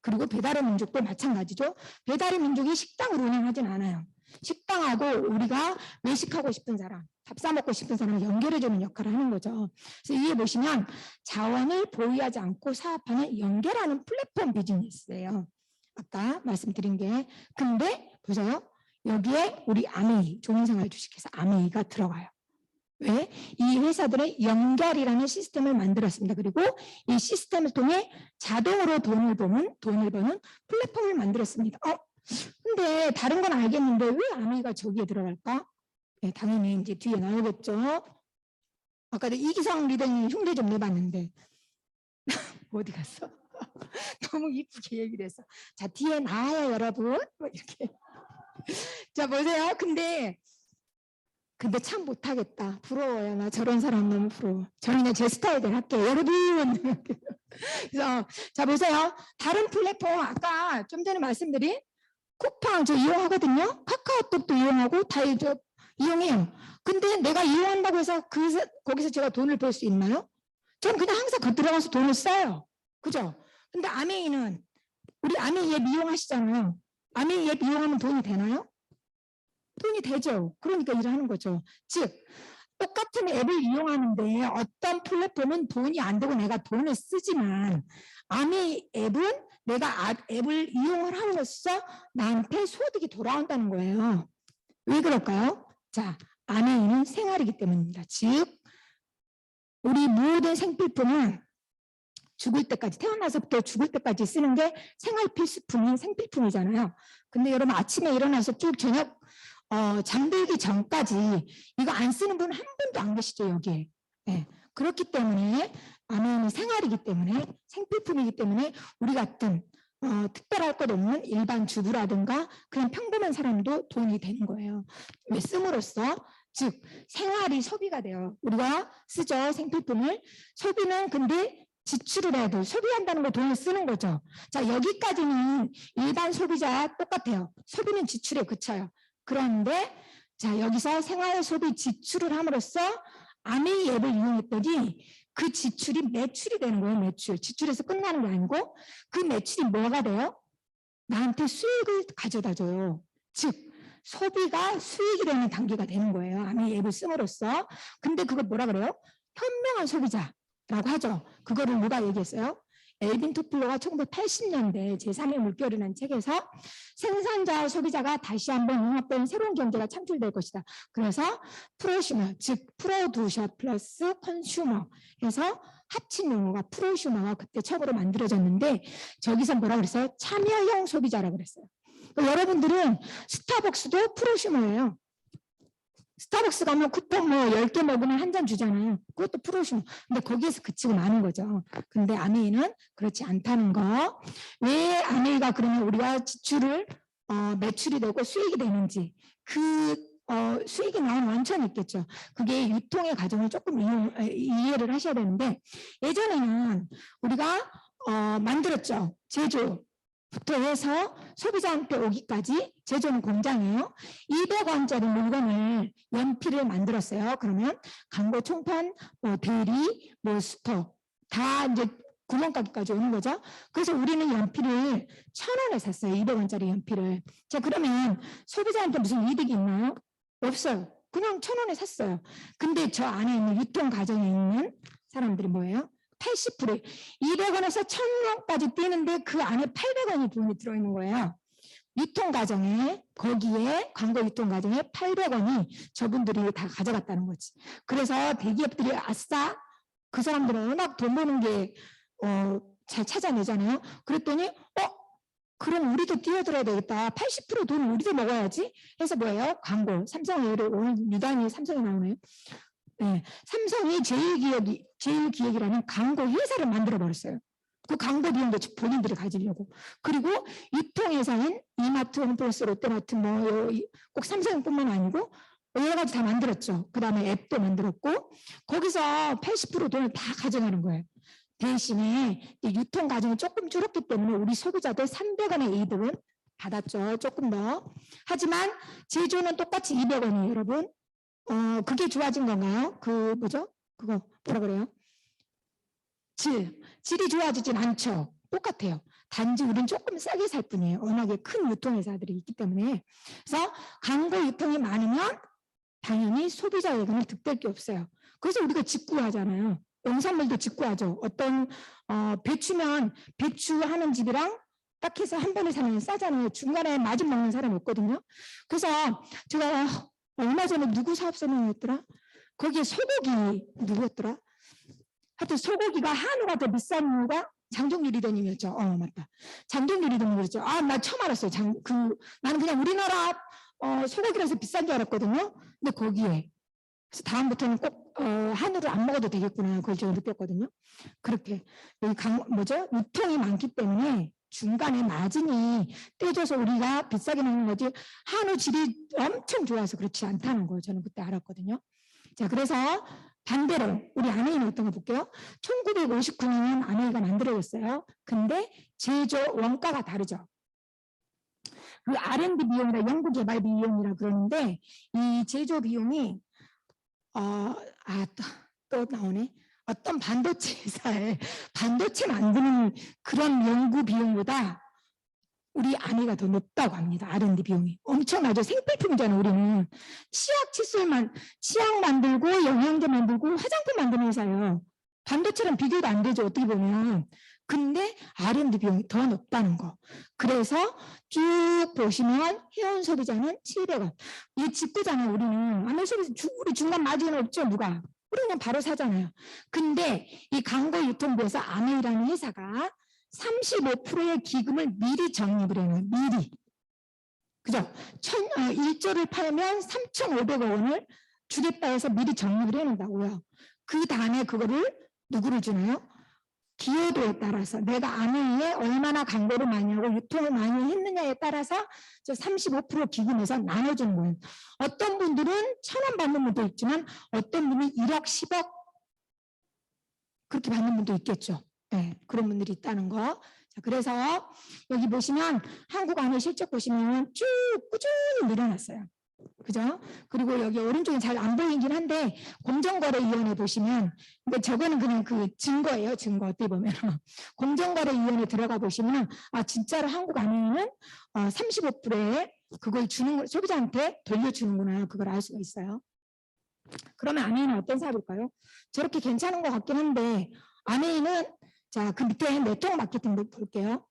그리고 배달의 민족도 마찬가지죠. 배달의 민족이 식당을 운영하진 않아요. 식당하고 우리가 외식하고 싶은 사람, 밥 사 먹고 싶은 사람을 연결해 주는 역할을 하는 거죠. 그래서 이게 보시면 자원을 보유하지 않고 사업하는 연결하는 플랫폼 비즈니스예요. 아까 말씀드린 게. 근데 보세요. 여기에 우리 아메이, 좋은생활 주식회사 아메이가 들어가요. 왜? 이 회사들은 연결이라는 시스템을 만들었습니다. 그리고 이 시스템을 통해 자동으로 돈을 버는 플랫폼을 만들었습니다. 근데 다른 건 알겠는데 왜 아메이가 저기에 들어갈까? 네, 당연히 이제 뒤에 나오겠죠. 아까도 이기성 리더님 흉내 좀 내봤는데 어디 갔어? 너무 이쁘게 얘기를 했어. 자, 뒤에 나와요, 여러분. 뭐 이렇게. 자, 보세요. 근데 참 못하겠다. 부러워요. 나 저런 사람 너무 부러워. 저는 그냥 제 스타일대로 할게요. 여러분. 그래서 자, 보세요. 다른 플랫폼 아까 좀 전에 말씀드린 쿠팡 저 이용하거든요. 카카오톡도 이용하고 다 이용해요. 근데 내가 이용한다고 해서 거기서 제가 돈을 벌 수 있나요? 저는 그냥 항상 그 들어가서 돈을 써요. 그죠? 근데 아메이는 우리 아메이 앱 이용하시잖아요. 아메이 앱 이용하면 돈이 되나요? 돈이 되죠. 그러니까 일을 하는 거죠. 즉 똑같은 앱을 이용하는데 어떤 플랫폼은 돈이 안 되고 내가 돈을 쓰지만 아메이 앱은 내가 앱을 이용을 함으로써 나한테 소득이 돌아온다는 거예요. 왜 그럴까요? 자, 아메이는 생활이기 때문입니다. 즉 우리 모든 생필품은 죽을 때까지, 태어나서부터 죽을 때까지 쓰는 게 생활 필수품인 생필품이잖아요. 근데 여러분 아침에 일어나서 쭉 저녁 잠들기 전까지 이거 안 쓰는 분 한 분도 안 계시죠, 여기에. 네. 그렇기 때문에 아메이는 생활이기 때문에, 생필품이기 때문에 우리 같은 특별할 것 없는 일반 주부라든가 그냥 평범한 사람도 돈이 되는 거예요. 왜 씀으로써 즉 생활이 소비가 돼요. 우리가 쓰죠, 생필품을. 소비는 근데 지출을 해도 소비한다는 걸 돈을 쓰는 거죠. 자, 여기까지는 일반 소비자와 똑같아요. 소비는 지출에 그쳐요. 그런데 자, 여기서 생활 소비 지출을 함으로써 아메이 앱을 이용했더니 그 지출이 매출이 되는 거예요. 매출. 지출에서 끝나는 게 아니고 그 매출이 뭐가 돼요? 나한테 수익을 가져다 줘요. 즉 소비가 수익이 되는 단계가 되는 거예요. 아메이 앱을 씀으로써. 근데 그걸 뭐라 그래요? 현명한 소비자라고 하죠. 그거를 누가 얘기했어요? 엘빈 토플러가 1980년대 제3의 물결이라는 책에서 생산자와 소비자가 다시 한번 융합된 새로운 경제가 창출될 것이다. 그래서 프로슈머, 즉 프로듀셔 플러스 컨슈머 해서 합친 용어가 프로슈머가 그때 처음으로 만들어졌는데 저기서 뭐라 그랬어요? 참여형 소비자라고 그랬어요. 여러분들은 스타벅스도 프로슈머예요. 스타벅스 가면 쿠폰 뭐 10개 먹으면 한 잔 주잖아요. 그것도 프로슈머. 근데 거기에서 그치고 마는 거죠. 근데 아메이는 그렇지 않다는 거. 왜 아메이가 그러면 우리가 지출을 매출이 되고 수익이 되는지 그 수익이 나오는 원천이 있겠죠. 그게 유통의 과정을 조금 이해를 하셔야 되는데 예전에는 우리가 만들었죠. 제조. 부터 해서 소비자한테 오기까지 제조는 공장이에요. 200원짜리 물건을 연필을 만들었어요. 그러면 광고 총판, 뭐 대리, 뭐 슈퍼 다 이제 구멍가게까지 오는 거죠. 그래서 우리는 연필을 1,000원에 샀어요. 200원짜리 연필을. 자, 그러면 소비자한테 무슨 이득이 있나요? 없어요. 그냥 1,000원에 샀어요. 근데 저 안에 있는 유통 과정에 있는 사람들이 뭐예요? 80%, 200원에서 1,000원까지 뛰는데 그 안에 800원이 돈이 들어있는 거예요. 유통 과정에, 거기에 광고 유통 과정에 800원이 저분들이 다 가져갔다는 거지. 그래서 대기업들이 아싸, 그 사람들은 워낙 돈 버는 게 잘 찾아내잖아요. 그랬더니 그럼 우리도 뛰어들어야 되겠다. 80% 돈을 우리도 먹어야지. 해서 뭐예요? 광고. 삼성이 오늘 유단위 삼성이 나오네요. 네, 삼성이 제일기획이라는 광고 회사를 만들어 버렸어요. 그 광고 비용도 본인들이 가지려고. 그리고 유통회사인 이마트, 홈플러스, 롯데마트 꼭 삼성뿐만 아니고 여러 가지 다 만들었죠. 그 다음에 앱도 만들었고 거기서 80% 돈을 다 가져가는 거예요. 대신에 유통 과정이 조금 줄었기 때문에 우리 소비자들 300원의 이득은 받았죠. 조금 더. 하지만 제조는 똑같이 200원이에요, 여러분. 그게 좋아진 건가요? 뭐죠? 그거 뭐라 그래요? 질이 좋아지진 않죠. 똑같아요. 단지 우리는 조금 싸게 살 뿐이에요. 워낙에 큰 유통회사들이 있기 때문에. 그래서 광고 유통이 많으면 당연히 소비자에게는 득될 게 없어요. 그래서 우리가 직구하잖아요. 농산물도 직구하죠. 어떤 배추면 배추하는 집이랑 딱 해서 한 번에 사면 싸잖아요. 중간에 마진 먹는 사람이 없거든요. 그래서 제가 얼마 전에 누구 사업 설명했더라? 거기에 소고기 누구였더라? 하여튼 소고기가 한우가 더 비싼 이유가 장동률 리더님이었죠. 맞다. 장동률 리더님이었죠. 나 처음 알았어요. 나는 그냥 우리나라 소고기라서 비싼 줄 알았거든요. 근데 거기에 그래서 다음부터는 꼭 한우를 안 먹어도 되겠구나. 그걸 제가 느꼈거든요. 그렇게 여기 유통이 많기 때문에 중간에 마진이 떼져서 우리가 비싸게 먹는 거지 한우 질이 엄청 좋아서 그렇지 않다는 걸 저는 그때 알았거든요. 자, 그래서 반대로 우리 아메이는 어떤 거 볼게요. 1959년 아메이가 만들어졌어요. 근데 제조 원가가 다르죠. 그 R&D 비용이나 연구개발 비용이라 그러는데 이 제조 비용이 또 나오네. 어떤 반도체 회사에 반도체 만드는 그런 연구 비용보다 우리 아내가 더 높다고 합니다. R&D 비용이. 엄청나죠. 생필품이잖아요. 우리는. 치약 만들고 영양제 만들고 화장품 만드는 회사예요. 반도체랑 비교도 안 되죠. 어떻게 보면. 근데 R&D 비용이 더 높다는 거. 그래서 쭉 보시면 회원 소비자는 700원. 이 직구잖아요. 우리는. 아무 소비자 우리 중간 마진은 없죠. 누가. 우리 그냥 바로 사잖아요. 근데 이 광고 유통부에서 아메이라는 회사가 35%의 기금을 미리 적립을 해요. 미리. 그죠? 1조를 팔면 3,500억 원을 주겠다 해서 미리 적립을 해놓는다고요. 그 다음에 그거를 누구를 주나요? 기여도에 따라서 내가 아메이에 얼마나 광고를 많이 하고 유통을 많이 했느냐에 따라서 저 35% 기금에서 나눠주는 거예요. 어떤 분들은 1,000원 받는 분도 있지만 어떤 분은 1억, 10억 그렇게 받는 분도 있겠죠. 네, 그런 분들이 있다는 거. 자, 그래서 여기 보시면 한국 아메이 실적 보시면 쭉 꾸준히 늘어났어요. 그죠? 그리고 여기 오른쪽에 잘 안 보이긴 한데 공정거래위원회 보시면 근데 저거는 그냥 그 증거예요. 증거 어떻게 보면 공정거래위원회 들어가 보시면 진짜로 한국 아메이는 35%에 그걸 주는 소비자한테 돌려주는구나. 그걸 알 수가 있어요. 그러면 아메이는 어떤 사업일까요? 저렇게 괜찮은 것 같긴 한데 아메이는 자, 그 밑에 네트워크 마케팅도 볼게요.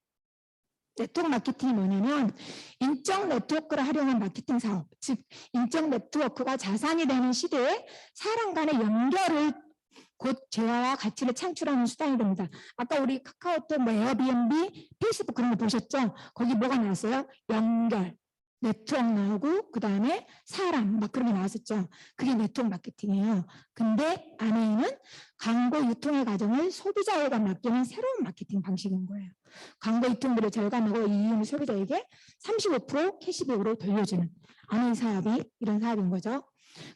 네트워크 마케팅이 뭐냐면 인적 네트워크를 활용한 마케팅 사업, 즉 인적 네트워크가 자산이 되는 시대에 사람 간의 연결을 곧 재화와 가치를 창출하는 수단이 됩니다. 아까 우리 카카오톡, 에어비앤비, 페이스북 그런 거 보셨죠? 거기 뭐가 나왔어요? 연결, 네트워크 나오고 그 다음에 사람 막 그런 게 나왔었죠. 그게 네트워크 마케팅이에요. 근데 아메이는 광고 유통의 과정을 소비자에게 맡기는 새로운 마케팅 방식인 거예요. 광고 유통비를 절감하고 이윤을 소비자에게 35% 캐시백으로 돌려주는 아메이 사업이 이런 사업인 거죠.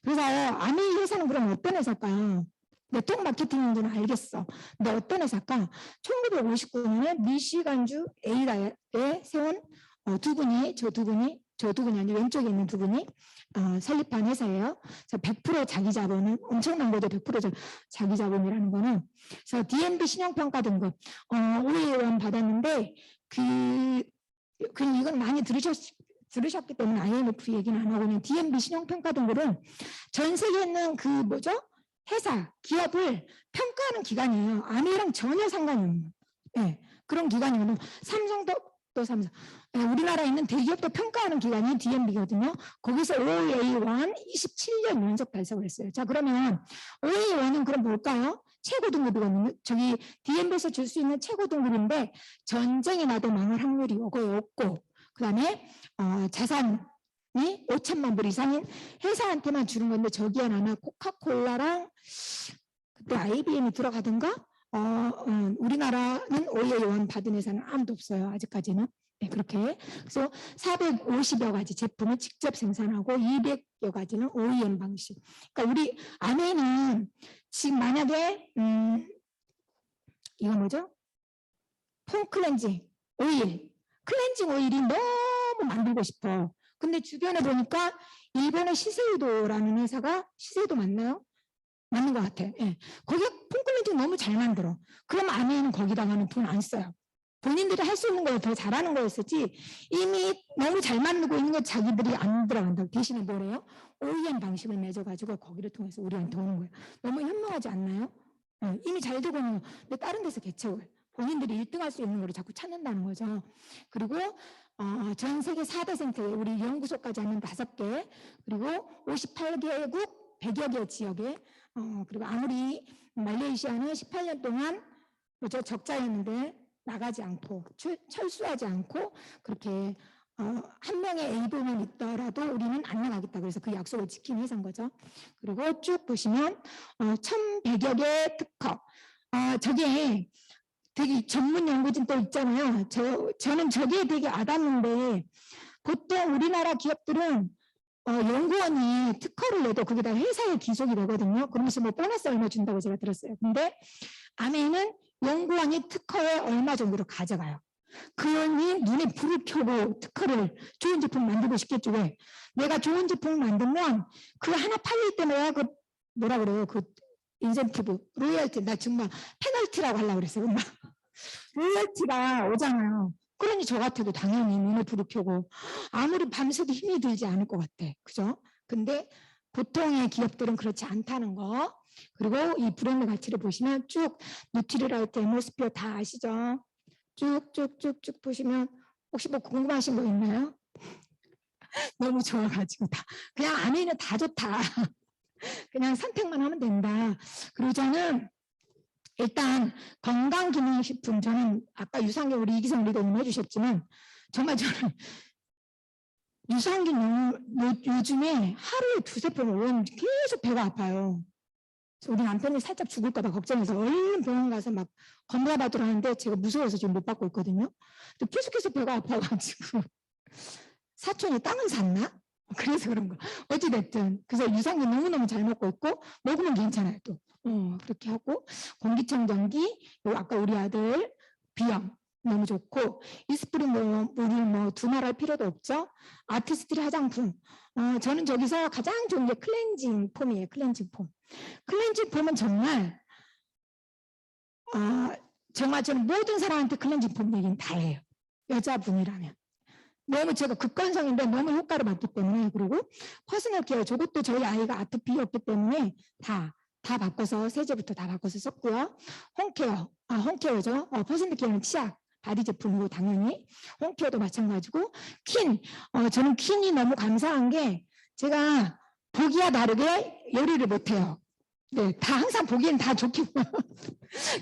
그래서 아메이 회사는 그럼 어떤 회사일까요? 네트워크 마케팅인 줄은 알겠어. 근데 어떤 회사가 1959년에 미시간주 A다에 세운 두 분이 저 두 분이 아니라 왼쪽에 있는 두 분이 설립한 회사예요. 그래서 100% 자기 자본은 엄청난 거죠. 100% 자기 자본이라는 거는. 그래서 D&B 신용평가 등급 OA원 받았는데 그 이건 많이 들으셨기 때문에 IMF 얘기는 안 하고 그냥 D&B 신용평가 등급은 전 세계에 있는 그 뭐죠? 회사, 기업을 평가하는 기관이에요. 아메랑 전혀 상관이 없는 그런 기관이거든요. 삼성도 또 삼성. 우리나라에 있는 대기업도 평가하는 기관이 D&B거든요. 거기서 OA1 27년 연속 달성을 했어요. 자, 그러면 OA1은 그럼 뭘까요? 최고 등급이거든요. 저기 D&B에서 줄 수 있는 최고 등급인데 전쟁이 나도 망할 확률이 요거에 없고 그 다음에 자산이 5천만 불 이상인 회사한테만 주는 건데 저기에 아마 코카콜라랑 그때 IBM이 들어가던가 우리나라는 OA1 받은 회사는 아무도 없어요. 아직까지는. 네, 그렇게. 그래서 450여 가지 제품을 직접 생산하고 200여 가지는 OEM 방식. 그러니까 우리 아내는 지금 만약에 이거 뭐죠? 폼 클렌징 오일. 클렌징 오일이 너무 만들고 싶어. 근데 주변에 보니까 일본의 시세이도라는 회사가 시세이도 맞나요? 맞는 것 같아. 예. 거기 폼클렌징 너무 잘 만들어. 그럼 아내는 거기다가는 돈 안 써요. 본인들이 할 수 있는 걸 더 잘하는 거였었지 이미 너무 잘 만들고 있는 거 자기들이 안 들어간다. 대신에 뭐래요? OEM 방식을 맺어가지고 거기를 통해서 우리한테 오는 거예요. 너무 현명하지 않나요? 이미 잘 되고 있는 거. 근데 다른 데서 개척을 본인들이 1등할 수 있는 걸 자꾸 찾는다는 거죠. 그리고 전 세계 4대 생태 우리 연구소까지 하면 5개 그리고 58개국 100여 개 지역에 그리고 아무리 말레이시아는 18년 동안 저 적자였는데 나가지 않고 철수하지 않고 그렇게 한 명의 A부만 있더라도 우리는 안 나가겠다. 그래서 그 약속을 지킨 회사인 거죠. 그리고 쭉 보시면 1,100여 개 특허. 저게 되게 전문 연구진 또 있잖아요. 저는 저게 되게 와닿는데 보통 우리나라 기업들은 연구원이 특허를 내도 그게 다 회사에 기속이 되거든요. 그러면서 뭐 보너스 얼마 준다고 제가 들었어요. 근데 아메는 연구원이 특허에 얼마 정도로 가져가요. 그러니 눈에 불을 켜고 특허를 좋은 제품 만들고 싶겠죠. 왜? 내가 좋은 제품 만들면 그 하나 팔릴 때마다 그 뭐라 그래요? 그 인센티브, 로열티, 나 정말 페널티라고 하려고 그랬어요. 엄마. 로열티가 오잖아요. 그러니 저 같아도 당연히 눈에 불을 켜고 아무리 밤새도 힘이 들지 않을 것 같아. 그죠? 근데 보통의 기업들은 그렇지 않다는 거. 그리고 이 브랜드 가치를 보시면 쭉 뉴트리라이트, 에모스피어 다 아시죠? 쭉쭉쭉쭉 보시면 혹시 뭐 궁금하신 거 있나요? 너무 좋아가지고 다 그냥 안에는 다 좋다. 그냥 선택만 하면 된다. 그리고 저는 일단 건강기능식품 저는 아까 유산균 우리 이기성 리더님 해주셨지만 정말 저는 유산균 요즘에 하루에 2-3번 먹으면 계속 배가 아파요. 우리 남편이 살짝 죽을까 봐 걱정해서 얼른 병원 가서 막 검사 받으러 하는데 제가 무서워서 지금 못 받고 있거든요. 근데 계속해서 배가 아파가지고 사촌이 땅을 샀나? 그래서 그런 거. 어찌됐든 그래서 유산균 너무너무 잘 먹고 있고 먹으면 괜찮아요 또. 그렇게 하고 공기청정기 아까 우리 아들 비염 너무 좋고 이스프린 물을 두말할 필요도 없죠. 아티스트리 화장품 저는 저기서 가장 좋은 게 클렌징 폼이에요. 클렌징 폼. 클렌징 폼은 정말 정말 저는 모든 사람한테 클렌징 폼 얘기는 다 해요. 여자분이라면. 너무 제가 극건성인데 너무 효과를 봤기 때문에 그리고 퍼스널 케어 저것도 저희 아이가 아토피였기 때문에 다 바꿔서 세제부터 다 바꿔서 썼고요. 홈케어, 홈케어죠. 퍼스널 케어는 치약, 바디 제품이고 당연히 홈케어도 마찬가지고 퀸, 저는 퀸이 너무 감사한 게 제가 보기와 다르게 요리를 못해요. 네, 다 항상 보기엔 다 좋긴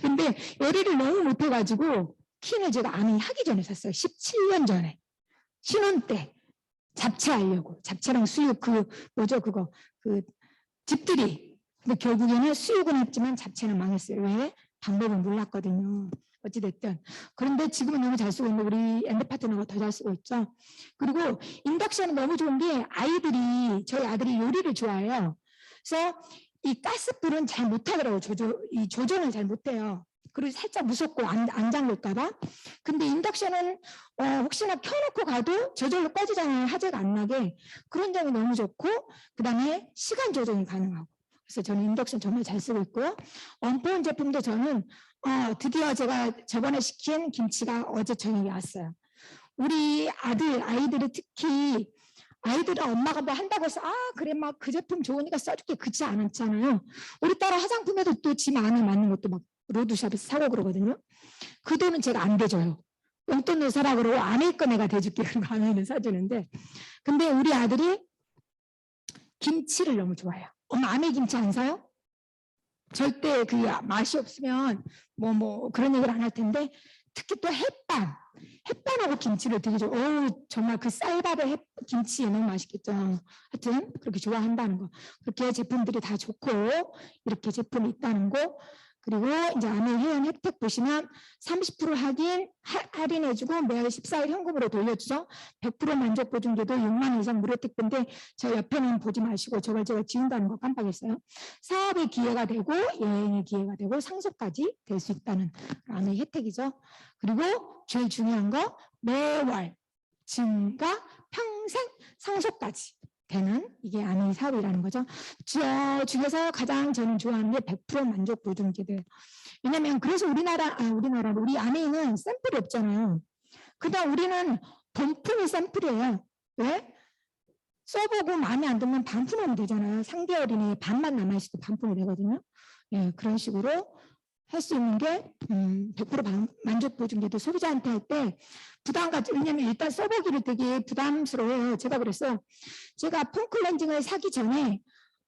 근데 요리를 너무 못해가지고 퀸을 제가 아미 하기 전에 샀어요. 17년 전에. 신혼 때 잡채하려고 잡채랑 수육 그 집들이 근데 결국에는 수육은 했지만 잡채는 망했어요. 왜? 방법을 몰랐거든요. 어찌됐든 그런데 지금은 너무 잘 쓰고 있는데 우리 엔드파트너가 더 잘 쓰고 있죠. 그리고 인덕션은 너무 좋은 게 저희 아들이 요리를 좋아해요. 그래서 이 가스불은 잘 못하더라고요. 조정을 잘 못해요. 그리고 살짝 무섭고 안 잠글까봐. 근데 인덕션은 혹시나 켜놓고 가도 저절로 꺼지잖아요. 화재가 안 나게. 그런 점이 너무 좋고, 그 다음에 시간 조정이 가능하고. 그래서 저는 인덕션 정말 잘 쓰고 있고요. 원포온 제품도 저는 드디어 제가 저번에 시킨 김치가 어제 저녁에 왔어요. 우리 아이들이 특히 아이들은 엄마가 뭐 한다고 해서 그래 막 그 제품 좋으니까 써줄게 그렇지 않았잖아요. 우리 딸 화장품에도 또 지 마음에 맞는 것도 막 로드샵에서 사고 그러거든요. 그 돈은 제가 안 대줘요. 용돈 내서라 그러고 아내 거 내가 대줄게 그러고 아내는 사주는데, 근데 우리 아들이 김치를 너무 좋아해요. 엄마 아내 김치 안 사요? 절대 그 맛이 없으면 뭐 그런 얘기를 안 할 텐데, 특히 또 햇반하고 김치를 되게 정말 그 쌀밥에 김치 너무 맛있겠죠. 하여튼 그렇게 좋아한다는 거. 그렇게 제품들이 다 좋고 이렇게 제품이 있다는 거. 그리고 이제 아내 회원 혜택 보시면 30% 할인해주고 매월 14일 현금으로 돌려주죠. 100% 만족 보증제도 6만 원 이상 무료 택배인데 저 옆에는 보지 마시고 저걸 제가 지운다는 거 깜빡했어요. 사업의 기회가 되고 여행의 기회가 되고 상속까지 될 수 있다는 아내 혜택이죠. 그리고 제일 중요한 거 매월 증가 평생 상속까지 되는 이게 아내 사업이라는 거죠. 저 중에서 가장 저는 좋아하는 게 100% 만족 보증제도예요. 왜냐면 그래서 우리 아내는 샘플이 없잖아요. 그다음 우리는 본품이 샘플이에요. 왜? 써보고 마음에 안 들면 반품하면 되잖아요. 3개월 이내에 반만 남아있어도 반품이 되거든요. 예, 그런 식으로 할 수 있는 게 100% 만족 보증제도 소비자한테 할 때 부담가지. 왜냐면 일단 써보기를 되게 부담스러워요. 제가 그랬어요. 제가 폼클렌징을 사기 전에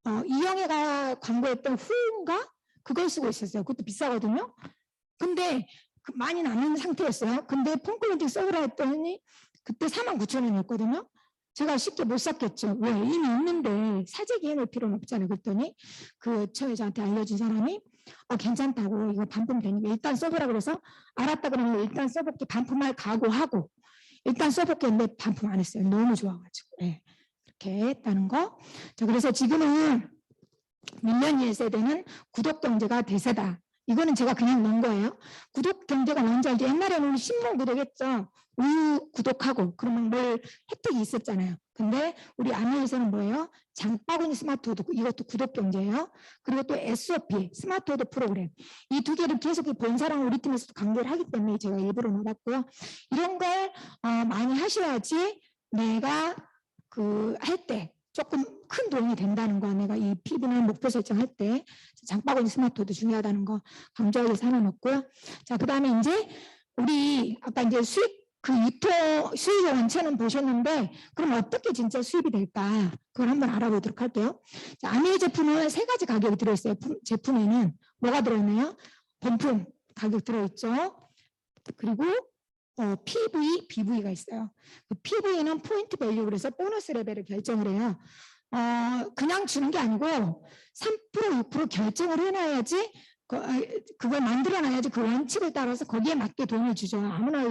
이영애가 광고했던 후인가 그걸 쓰고 있었어요. 그것도 비싸거든요. 근데 많이 남은 상태였어요. 근데 폼클렌징 써보라 했더니 그때 49,000원이었거든요. 제가 쉽게 못 샀겠죠. 왜? 이미 있는데 사재기 해놓을 필요는 없잖아요. 그랬더니 그 처음에 저한테 알려준 사람이 괜찮다고 이거 반품 되니까 일단 써보라 그래서 알았다 그러면 일단 써볼게 반품할 각오하고 일단 써볼게 했는데 반품 안 했어요. 너무 좋아가지고. 네. 이렇게 했다는 거. 자, 그래서 지금은 밀레니얼 세대는 구독 경제가 대세다. 이거는 제가 그냥 넣은 거예요. 구독 경제가 뭔지 알죠? 옛날에는 우리 신문 구독했죠. 우유 구독하고 그러면 뭘 혜택이 있었잖아요. 근데 우리 아내에서는 뭐예요? 장바구니 스마트워드 이것도 구독 경제예요. 그리고 또 SOP 스마트워드 프로그램 이 두 개를 계속 본사랑 우리 팀에서도 강조를 하기 때문에 제가 일부러 넣어봤고요. 이런 걸 많이 하셔야지 내가 할 때 조금 큰 도움이 된다는 거. 내가 이 PB는 목표 설정할 때 장바구니 스마트워드 중요하다는 거 강조하기 위해서 하나 넣었고요. 자, 그 다음에 이제 우리 아까 이제 수익 수익의 원천은 보셨는데 그럼 어떻게 진짜 수입이 될까? 그걸 한번 알아보도록 할게요. 자, 아메 제품은 3가지 가격이 들어있어요. 제품에는 뭐가 들어있나요? 본품 가격 들어있죠. 그리고 PV, BV가 있어요. 그 PV는 포인트 밸류 그래서 보너스 레벨을 결정을 해요. 그냥 주는 게 아니고 3%, 6% 결정을 해놔야지 그걸 만들어놔야지 그 원칙을 따라서 거기에 맞게 돈을 주죠. 아무나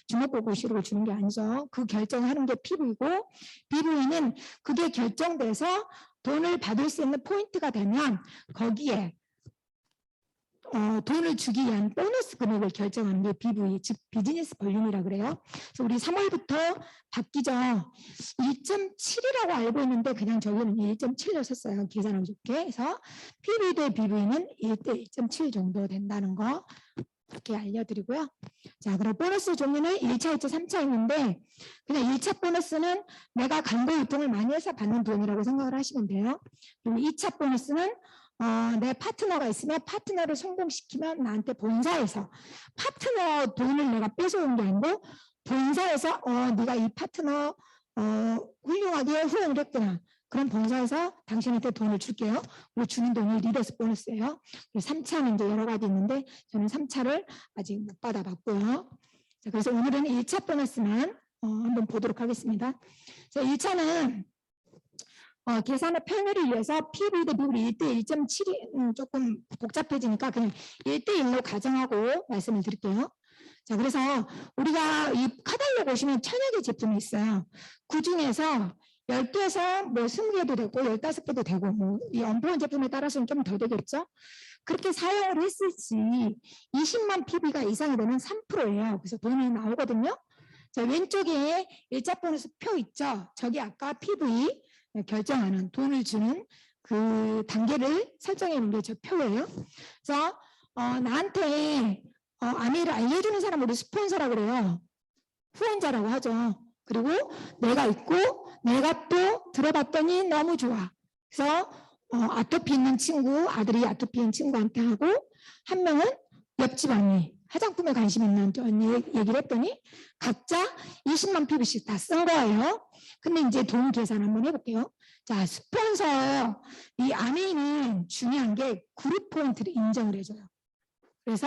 주먹보고시로 주는 게 아니죠. 그 결정하는 게 PV고 BV는 그게 결정돼서 돈을 받을 수 있는 포인트가 되면 거기에 돈을 주기 위한 보너스 금액을 결정하는 게 BV, 즉 비즈니스 볼륨이라고 그래요. 그래서 우리 3월부터 바뀌죠. 1.7이라고 알고 있는데 그냥 저기는 1.7로 썼어요. 계산하기 좋게. 그래서 PV 대 BV는 1대 1.7 정도 된다는 거 이렇게 알려드리고요. 자, 그럼 보너스 종류는 1차, 2차, 3차 있는데 그냥 1차 보너스는 내가 광고 유통을 많이 해서 받는 돈이라고 생각을 하시면 돼요. 그리고 2차 보너스는 내 파트너가 있으면 파트너를 성공시키면 나한테 본사에서 파트너 돈을 내가 뺏어온 게 아니고 본사에서 네가 이 파트너 훌륭하게 후원을 했구나. 그럼 본사에서 당신한테 돈을 줄게요. 그리고 주는 돈이 리더스 보너스예요. 3차는 이제 여러 가지 있는데 저는 3차를 아직 못 받아봤고요. 자, 그래서 오늘은 1차 보너스만 한번 보도록 하겠습니다. 자, 1차는 계산의 편의를 위해서 PV 대 BV 1대 1.7이 조금 복잡해지니까 그냥 1대 1로 가정하고 말씀을 드릴게요. 자, 그래서 우리가 이 카달로그 보시면 천여 개 제품이 있어요. 그 중에서 10개에서 뭐 20개도 되고 15개도 되고 뭐 이 언보온 제품에 따라서는 좀 더 되겠죠. 그렇게 사용을 했을지 20만 PB가 이상이 되면 3%예요. 그래서 돈이 나오거든요. 자, 왼쪽에 일자 보너스 표 있죠. 저기 아까 PV 결정하는 돈을 주는 그 단계를 설정해 놓은 게 저 표예요. 그래서 나한테 아내를 알려주는 사람 우리 스폰서라고 그래요. 후원자라고 하죠. 그리고 내가 있고 내가 또 들어봤더니 너무 좋아. 그래서 아토피 있는 친구, 아들이 아토피 있는 친구한테 하고 한 명은 옆집 언니, 화장품에 관심 있는 언니 얘기를 했더니 각자 20만 PB씩 다 쓴 거예요. 근데 이제 돈 계산 한번 해볼게요. 자, 스폰서 이 안에는 중요한 게 그룹 포인트를 인정을 해줘요. 그래서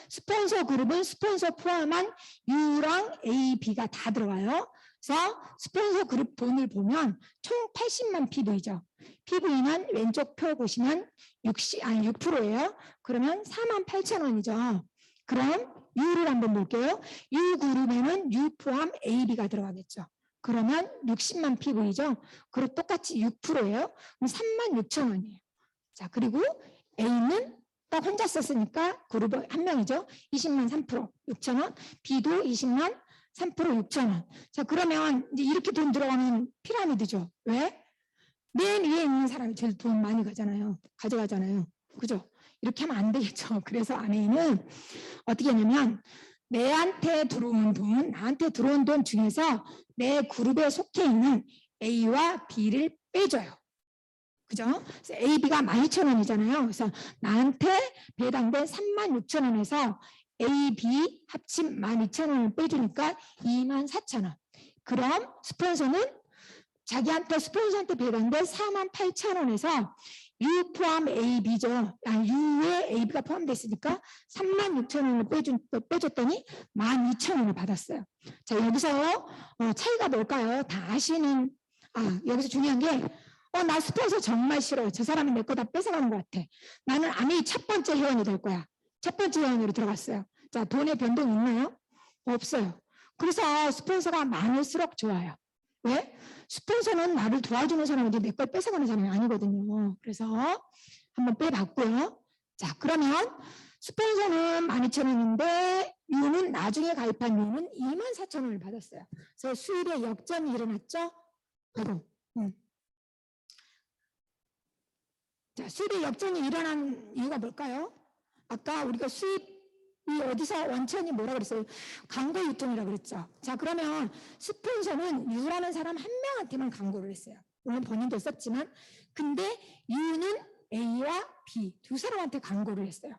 스폰서 그룹은 스폰서 포함한 U랑 A, B가 다 들어가요. 그래서 스폰서 그룹 돈을 보면 총 80만 PV죠. PV는 왼쪽 표 보시면 6%예요. 그러면 48,000원이죠. 그럼 U를 한번 볼게요. U 그룹에는 U 포함 A, B가 들어가겠죠. 그러면 60만 PV죠. 그리고 똑같이 6%예요. 그럼 36,000원이에요. 자, 그리고 A는 딱 혼자 썼으니까 그룹 한 명이죠. 20만 3% 6,000원. B도 20만 3% 6,000원. 자, 그러면 이제 이렇게 돈 들어가는 피라미드죠. 왜? 맨 위에 있는 사람이 제일 돈 많이 가져가잖아요. 그죠? 이렇게 하면 안 되겠죠. 그래서 안에는 어떻게 하냐면 내한테 들어오는 돈, 나한테 들어온 돈 중에서 내 그룹에 속해 있는 A와 B를 빼줘요. 그죠? 그래서 A, B가 12,000원이잖아요. 그래서 나한테 배당된 36,000원에서 A, B 합친 12,000원을 빼주니까 24,000원. 그럼 스폰서는 자기한테 스폰서한테 배당된 48,000원에서 U 포함 A, B죠. U에 A, B가 포함되어 있으니까 36,000원을 빼줬더니 12,000원을 받았어요. 자, 여기서 차이가 뭘까요? 다 아시는, 여기서 중요한 게 나 스폰서 정말 싫어요. 저 사람이 내 거 다 뺏어가는 것 같아. 나는 아니 첫 번째 회원이 될 거야. 첫 번째 회원으로 들어갔어요. 자, 돈의 변동 있나요? 없어요. 그래서 스폰서가 많을수록 좋아요. 왜? 스폰서는 나를 도와주는 사람인데 내 걸 뺏어가는 사람이 아니거든요. 그래서 한번 빼봤고요. 자, 그러면 스폰서는 12,000원인데 U는 나중에 가입한 U는 24,000원을 받았어요. 그래서 수입에 역전이 일어났죠? 바로. 자, 수입에 역전이 일어난 이유가 뭘까요? 아까 우리가 수입이 어디서 원천이 뭐라 그랬어요? 광고 유통이라고 그랬죠. 자, 그러면 스폰서는 U라는 사람 한 명한테만 광고를 했어요. 물론 본인도 썼지만, 근데 U는 A와 B 두 사람한테 광고를 했어요.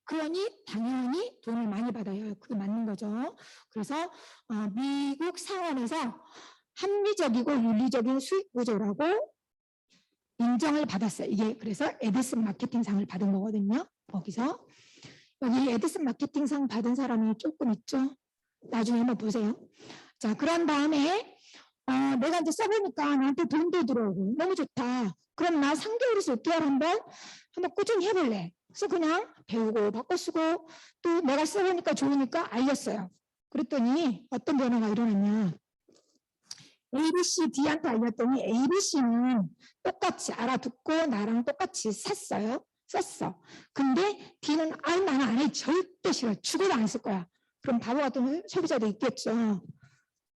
그러니 당연히 돈을 많이 받아요. 그게 맞는 거죠. 그래서 미국 상원에서 합리적이고 윤리적인 수익 구조라고 인정을 받았어요. 이게 그래서 에디슨 마케팅상을 받은 거거든요. 거기서 여기 에디슨 마케팅상 받은 사람이 조금 있죠. 나중에 한번 보세요. 자, 그런 다음에 내가 이제 써보니까 나한테 돈도 들어오고 너무 좋다. 그럼 나 3개월에서 6개월 한번 꾸준히 해볼래. 그래서 그냥 배우고 바꿔 쓰고 또 내가 써보니까 좋으니까 알렸어요. 그랬더니 어떤 변화가 일어났냐. ABC, D한테 알렸더니 ABC는 똑같이 알아듣고 나랑 똑같이 썼어. 근데 D는 나는 안 해. 절대 싫어. 죽어도 안 쓸 거야. 그럼 바보 같은 소비자도 있겠죠.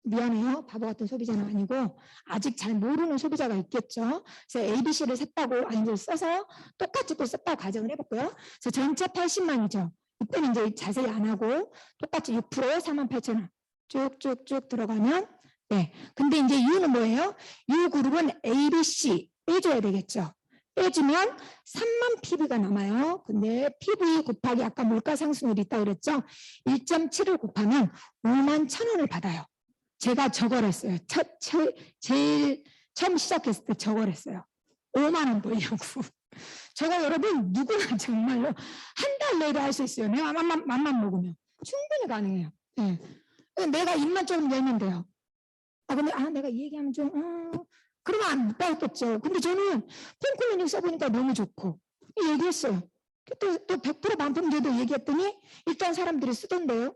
미안해요. 바보 같은 소비자는 아니고 아직 잘 모르는 소비자가 있겠죠. 그래서 ABC를 샀다고 아니면 써서 똑같이 또 썼다고 가정을 해볼게요. 그래서 전체 80만이죠. 이때는 이제 자세히 안 하고 똑같이 6% 48,000원 쭉쭉쭉 들어가면 네. 근데 이제 U는 뭐예요? U 그룹은 A, B, C 빼줘야 되겠죠. 빼주면 3만 PV가 남아요. 근데 PV 곱하기 아까 물가 상승률이 있다고 그랬죠? 1.7을 곱하면 5만 1,000원을 받아요. 제가 저걸 했어요. 제일 처음 시작했을 때 저걸 했어요. 5만 원 벌려고. 저거 여러분 누구나 정말로 한 달 내로 할 수 있어요. 내가 맘만 먹으면. 충분히 가능해요. 네. 내가 입만 좀 열면 돼요. 근데 내가 이 얘기하면 좀 그러면 안 받았겠죠. 근데 저는 폼클리닉 써보니까 너무 좋고 얘기했어요. 또 100% 반품돼도 얘기했더니 일단 사람들이 쓰던데요.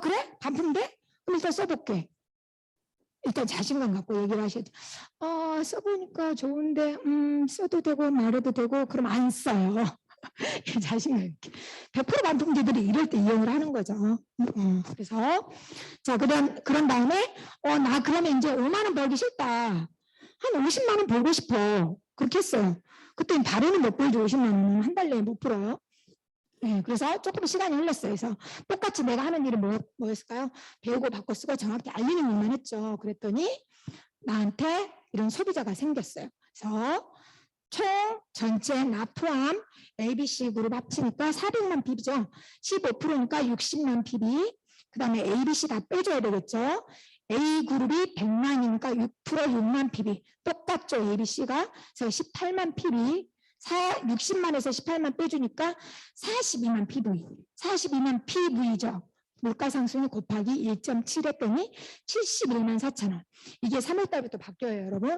그래? 반품돼? 그럼 일단 써볼게. 일단 자신감 갖고 얘기를 하셔야 돼요. 써보니까 좋은데 써도 되고 말해도 되고 그럼 안 써요. 자신감 있게. 100% 반품기들이 이럴 때 이용을 하는 거죠. 그래서 자 그런 다음에 나 그러면 이제 5만 원 벌기 싫다. 한 50만 원 벌고 싶어. 그렇게 했어요. 그때 달에는 못 벌죠. 50만 원은 한 달 내에 못 벌어요. 네, 그래서 조금 시간이 흘렀어요. 그래서 똑같이 내가 하는 일은 뭐였을까요? 배우고 바꿔 쓰고 정확히 알리는 일만 했죠. 그랬더니 나한테 이런 소비자가 생겼어요. 그래서 총 전체 나 포함 ABC 그룹 합치니까 400만 PB죠. 15%니까 60만 PB. 그 다음에 ABC 다 빼줘야 되겠죠. A그룹이 100만이니까 6% 6만 PB. 똑같죠. ABC가. 그래서 18만 PB. 60만에서 18만 빼주니까 42만 PV. 42만 PV죠. 물가상승이 곱하기 1.7 했더니 71만 4천 원. 이게 3월 달부터 바뀌어요, 여러분.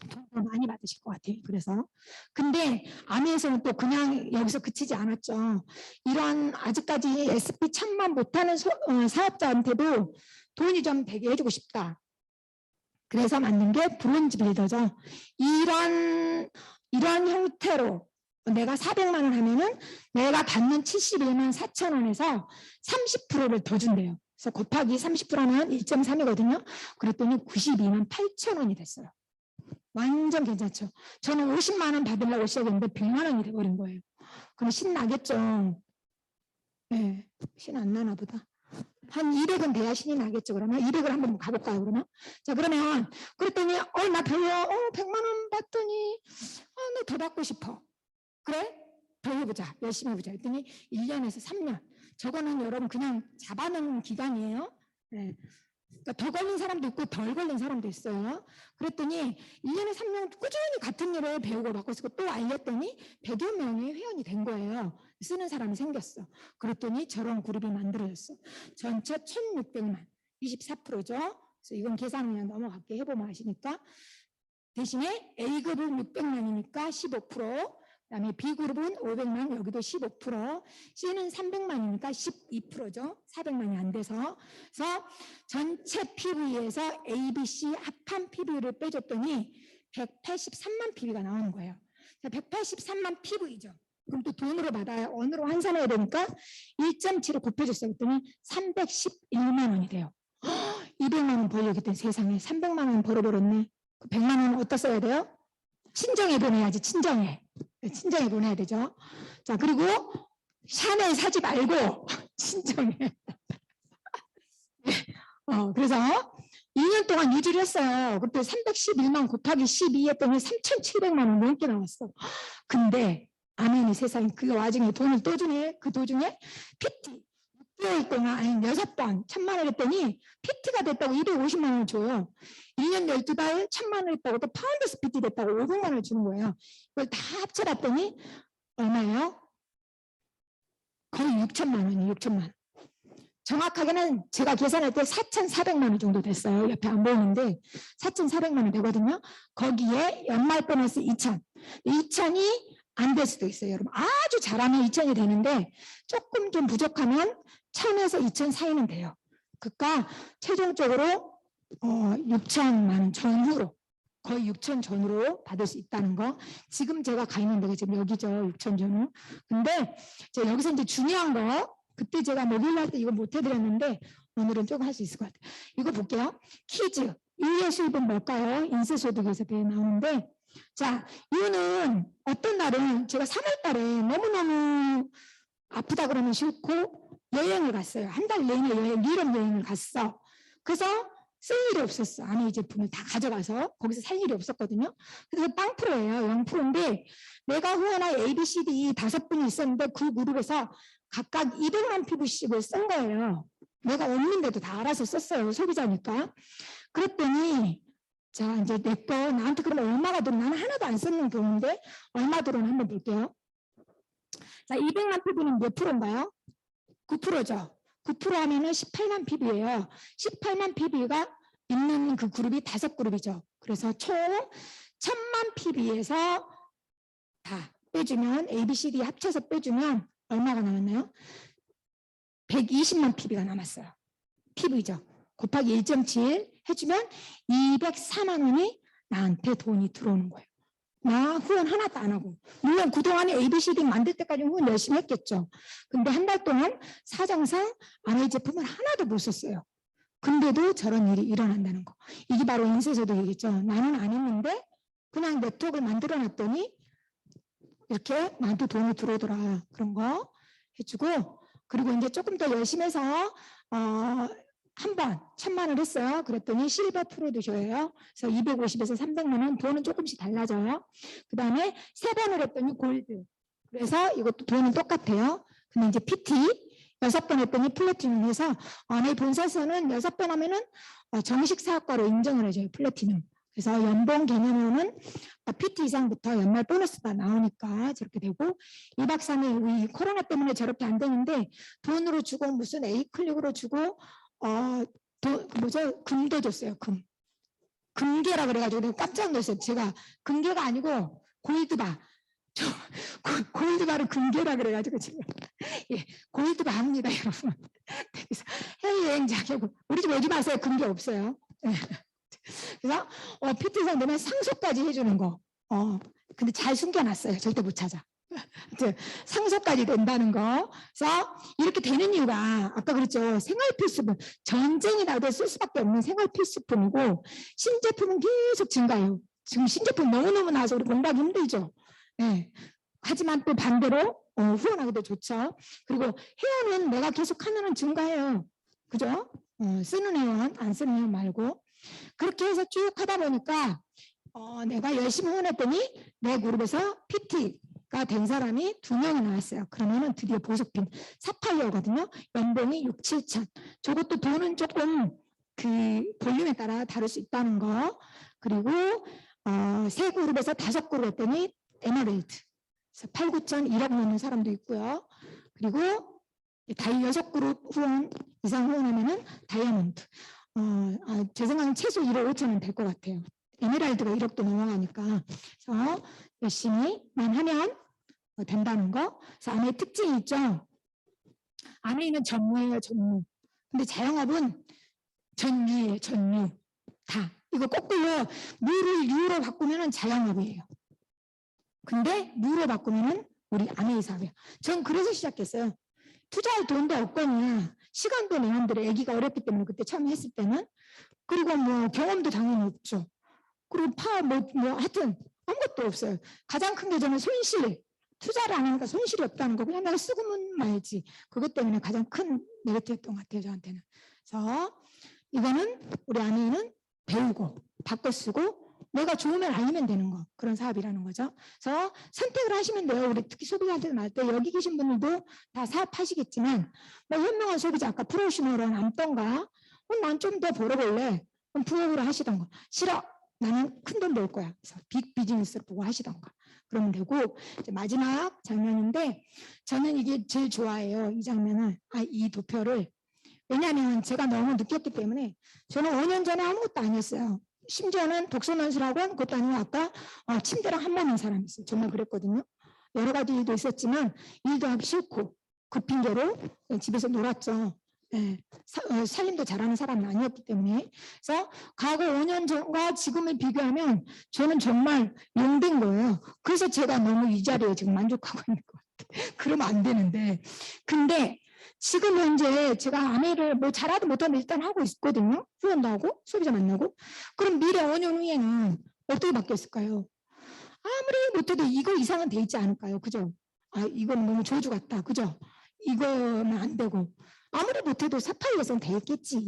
더 많이 받으실 것 같아요. 그래서 근데 아미에서는 또 그냥 여기서 그치지 않았죠. 이런 아직까지 SP 1000만 못하는 사업자한테도 돈이 좀 되게 해주고 싶다. 그래서 만든 게 브론즈 빌더죠. 이런 형태로 내가 400만 원 하면은 내가 받는 71만 4천 원에서 30%를 더 준대요. 그래서 곱하기 30% 하면 1.3이거든요. 그랬더니 92만 8천 원이 됐어요. 완전 괜찮죠. 저는 50만 원 받으려고 시작했는데 100만 원이 돼버린 거예요. 그럼 신나겠죠. 네, 신 안 나나 보다. 한 200은 돼야 신이 나겠죠. 그러면 200을 한번 가볼까요? 그러면 자 그러면 그랬더니 나 별로 100만 원 받더니 나 더 받고 싶어. 그래? 더 해보자. 열심히 해보자. 했더니 1년에서 3년. 저거는 여러분 그냥 잡아놓은 기간이에요. 네. 그러니까 더 걸린 사람도 있고 덜 걸린 사람도 있어요. 그랬더니 1년에 3년 꾸준히 같은 일을 배우고 바꿔 쓰고 또 알렸더니 100여 명이 회원이 된 거예요. 쓰는 사람이 생겼어. 그랬더니 저런 그룹이 만들어졌어. 전체 1,600만, 24%죠. 그래서 이건 계산 그냥 넘어갈게. 해보면 아시니까. 대신에 A그룹은 600만이니까 15%, 그다음에 B그룹은 500만, 여기도 15%, C는 300만이니까 12%죠. 400만이 안 돼서. 그래서 전체 PV에서 ABC 합한 PV를 빼줬더니 183만 PV가 나오는 거예요. 183만 PV죠. 그럼 또 돈으로 받아야 원으로 환산해야 되니까 1.7을 곱해줬어요. 그랬더니 311만 원이 돼요. 200만 원 벌려고 했더니 세상에 300만 원 벌어버렸네. 100만 원은 어디다 써야 돼요? 친정에 보내야지. 친정에 보내야 되죠. 자 그리고 샤넬 사지 말고 친정에. 그래서 2년 동안 유지를 했어요. 그때 311만 곱하기 12 했더니 3,700만 원 넘게 나왔어. 근데 아멘이 세상에 그 와중에 돈을 또 주네. 그 도중에 PT 6개월 동안 아니 6번 1,000만 원 했더니 PT가 됐다고 250만 원을 줘요. 1년 12달 1,000만 원 했다고 또 파운드스 PT 됐다고 500만 원을 주는 거예요. 이걸 다 합쳐봤더니 얼마예요? 거의 6천만 원이에요. 6천만 원. 정확하게는 제가 계산할 때 4,400만 원 정도 됐어요. 옆에 안 보이는데 4,400만 원 되거든요. 거기에 연말 보너스 2천. 2천이 안 될 수도 있어요. 여러분 아주 잘하면 2천이 되는데 조금 좀 부족하면 1,000에서 2천 사이는 돼요. 그러니까 최종적으로 6천만 원 전후로 거의 6천 전후로 받을 수 있다는 거. 지금 제가 가 있는 데가 지금 여기죠. 6천 전후. 근데 여기서 이제 중요한 거 그때 제가 목요일 날 때 이거 못 해드렸는데 오늘은 조금 할 수 있을 것 같아요. 이거 볼게요. 퀴즈. 유예 수입은 뭘까요? 인세소득에서 배에 나오는데 자, 이유는 어떤 날은 제가 3월 달에 너무너무 아프다 그러면 싫고 여행을 갔어요. 한 달 내내 유럽 여행을 갔어. 그래서 쓸 일이 없었어. 아내 제품을 다 가져가서 거기서 살 일이 없었거든요. 그래서 0%예요. 0%인데 내가 후원한 ABCD 5분이 있었는데 그 그룹에서 각각 200만 PV씩을 쓴 거예요. 내가 없는데도 다 알아서 썼어요. 소비자니까. 그랬더니 자 이제 내 거 나한테 그러면 얼마가 들어? 나는 하나도 안 썼는 경우인데 얼마 들어오나 한번 볼게요. 자 200만 PV는 몇 프로인가요? 9%죠. 9% 하면은 18만 PV예요. 18만 PV가 있는 그 그룹이 5그룹이죠. 그래서 총 1000만 PV에서 다 빼주면 ABCD 합쳐서 빼주면 얼마가 남았나요? 120만 PV가 남았어요. PV죠. 곱하기 1.7 해주면 204만 원이 나한테 돈이 들어오는 거예요. 나 후원 하나도 안 하고. 물론 그동안에 ABCD 만들 때까지 후원 열심히 했겠죠. 근데 한 달 동안 사정상 아내 제품을 하나도 못 썼어요. 근데도 저런 일이 일어난다는 거. 이게 바로 인쇄소도 얘기했죠. 나는 안 했는데 그냥 네트워크를 만들어 놨더니 이렇게 나한테 돈이 들어오더라. 그런 거 해주고, 그리고 이제 조금 더 열심히 해서 한 번 1,000만 원을 했어요. 그랬더니 실버 프로듀셔예요. 그래서 250에서 300만 원, 돈은 조금씩 달라져요. 그 다음에 3번을 했더니 골드. 그래서 이것도 돈은 똑같아요. 근데 이제 PT 6번 했더니 플래티넘 해서 내 본사에서는 6번 하면은 정식 사업가로 인정을 해줘요. 플래티넘. 그래서 연봉 개념으로는 PT 이상부터 연말 보너스가 나오니까 저렇게 되고, 이 박사는 이 코로나 때문에 저렇게 안 되는데 돈으로 주고 무슨 A클릭으로 주고 금도 줬어요. 금괴라 그래가지고 내가 깜짝 놀랐어요. 제가 금괴가 아니고 골드바. 골드바를 금괴라 그래가지고 지금 예, 골드바 합니다, 여러분. 그래서 해외여행 자격으로 우리 집 오지 마세요. 금괴 없어요. 그래서 PT상 되면 상속까지 해주는 거. 근데 잘 숨겨놨어요. 절대 못 찾아. 상속까지 된다는 거. 그래서 이렇게 되는 이유가 아까 그랬죠. 생활 필수품. 전쟁이 나도 쓸 수밖에 없는 생활 필수품이고, 신제품은 계속 증가해요. 지금 신제품 너무너무 나와서 우리 공부하기 힘들죠. 네. 하지만 또 반대로 후원하기도 좋죠. 그리고 회원은 내가 계속 하면은 증가해요. 그죠? 쓰는 회원, 안 쓰는 회원 말고. 그렇게 해서 쭉 하다 보니까 내가 열심히 후원했더니 내 그룹에서 PT가 된 사람이 2명이 나왔어요. 그러면은 드디어 보석핀 사파이어거든요. 연봉이 6, 7천. 저것도 돈은 조금 그 볼륨에 따라 다를 수 있다는 거. 그리고 세 그룹에서 5그룹 했더니 에메랄드. 8, 9천 1억 넣는 사람도 있고요. 그리고 6그룹 후원 이상 후원하면은 다이아몬드. 제 생각엔 최소 1억 5천은 될 것 같아요. 에메랄드가 1억도 넘어가니까. 그래서 열심히만 하면 된다는 거. 그래서 아내의 특징이 있죠. 아내는 전무예요, 전무. 근데 자영업은 전유예요, 전유. 다. 이거 거꾸로 무를 유로 바꾸면 자영업이에요. 근데 무로 바꾸면 우리 아내의 사업이에요. 전 그래서 시작했어요. 투자할 돈도 없거나 시간도 내는데 아기가 어렸기 때문에 그때 처음 했을 때는. 그리고 뭐 경험도 당연히 없죠. 그리고 하여튼 아무것도 없어요. 가장 큰 게 저는 손실. 투자를 안 하니까 손실이 없다는 거. 그냥 내가 쓰고만 말지. 그것 때문에 가장 큰 메리트였던 것 같아요, 저한테는. 그래서 이거는 우리 아내는 배우고 바꿔 쓰고 내가 좋으면 알리면 되는 거. 그런 사업이라는 거죠. 그래서 선택을 하시면 돼요. 우리 특히 소비자한테 말할 때 여기 계신 분들도 다 사업하시겠지만 뭐 현명한 소비자 아까 프로슈머로 남던가 난 좀 더 벌어볼래. 그럼 부업으로 하시던가. 싫어. 나는 큰 돈 벌 거야. 그래서 빅 비즈니스를 보고 하시던가. 그러면 되고 이제 마지막 장면인데 저는 이게 제일 좋아해요. 이 장면을. 이 도표를. 왜냐하면 제가 너무 느꼈기 때문에 저는 5년 전에 아무것도 아니었어요. 심지어는 독서논술학원 그것도 아니고 아까 침대랑 한 번인 사람이 있어요. 정말 그랬거든요. 여러 가지 일도 있었지만 일도 하기 싫고 그 핑계로 집에서 놀았죠. 네. 살림도 잘하는 사람은 아니었기 때문에. 그래서 과거 5년 전과 지금을 비교하면 저는 정말 용된 거예요. 그래서 제가 너무 이 자리에 지금 만족하고 있는 것 같아요. 그러면 안 되는데. 근데 지금 현재 제가 아내를 뭐 잘하든 못하든 일단 하고 있거든요. 후원도 하고 소비자 만나고. 그럼 미래 5년 후에는 어떻게 바뀌었을까요? 아무리 못해도 이거 이상은 돼 있지 않을까요? 그죠? 이건 너무 저주 같다. 그죠? 이거는 안 되고. 아무리 못해도 사파이어선 돼 있겠지.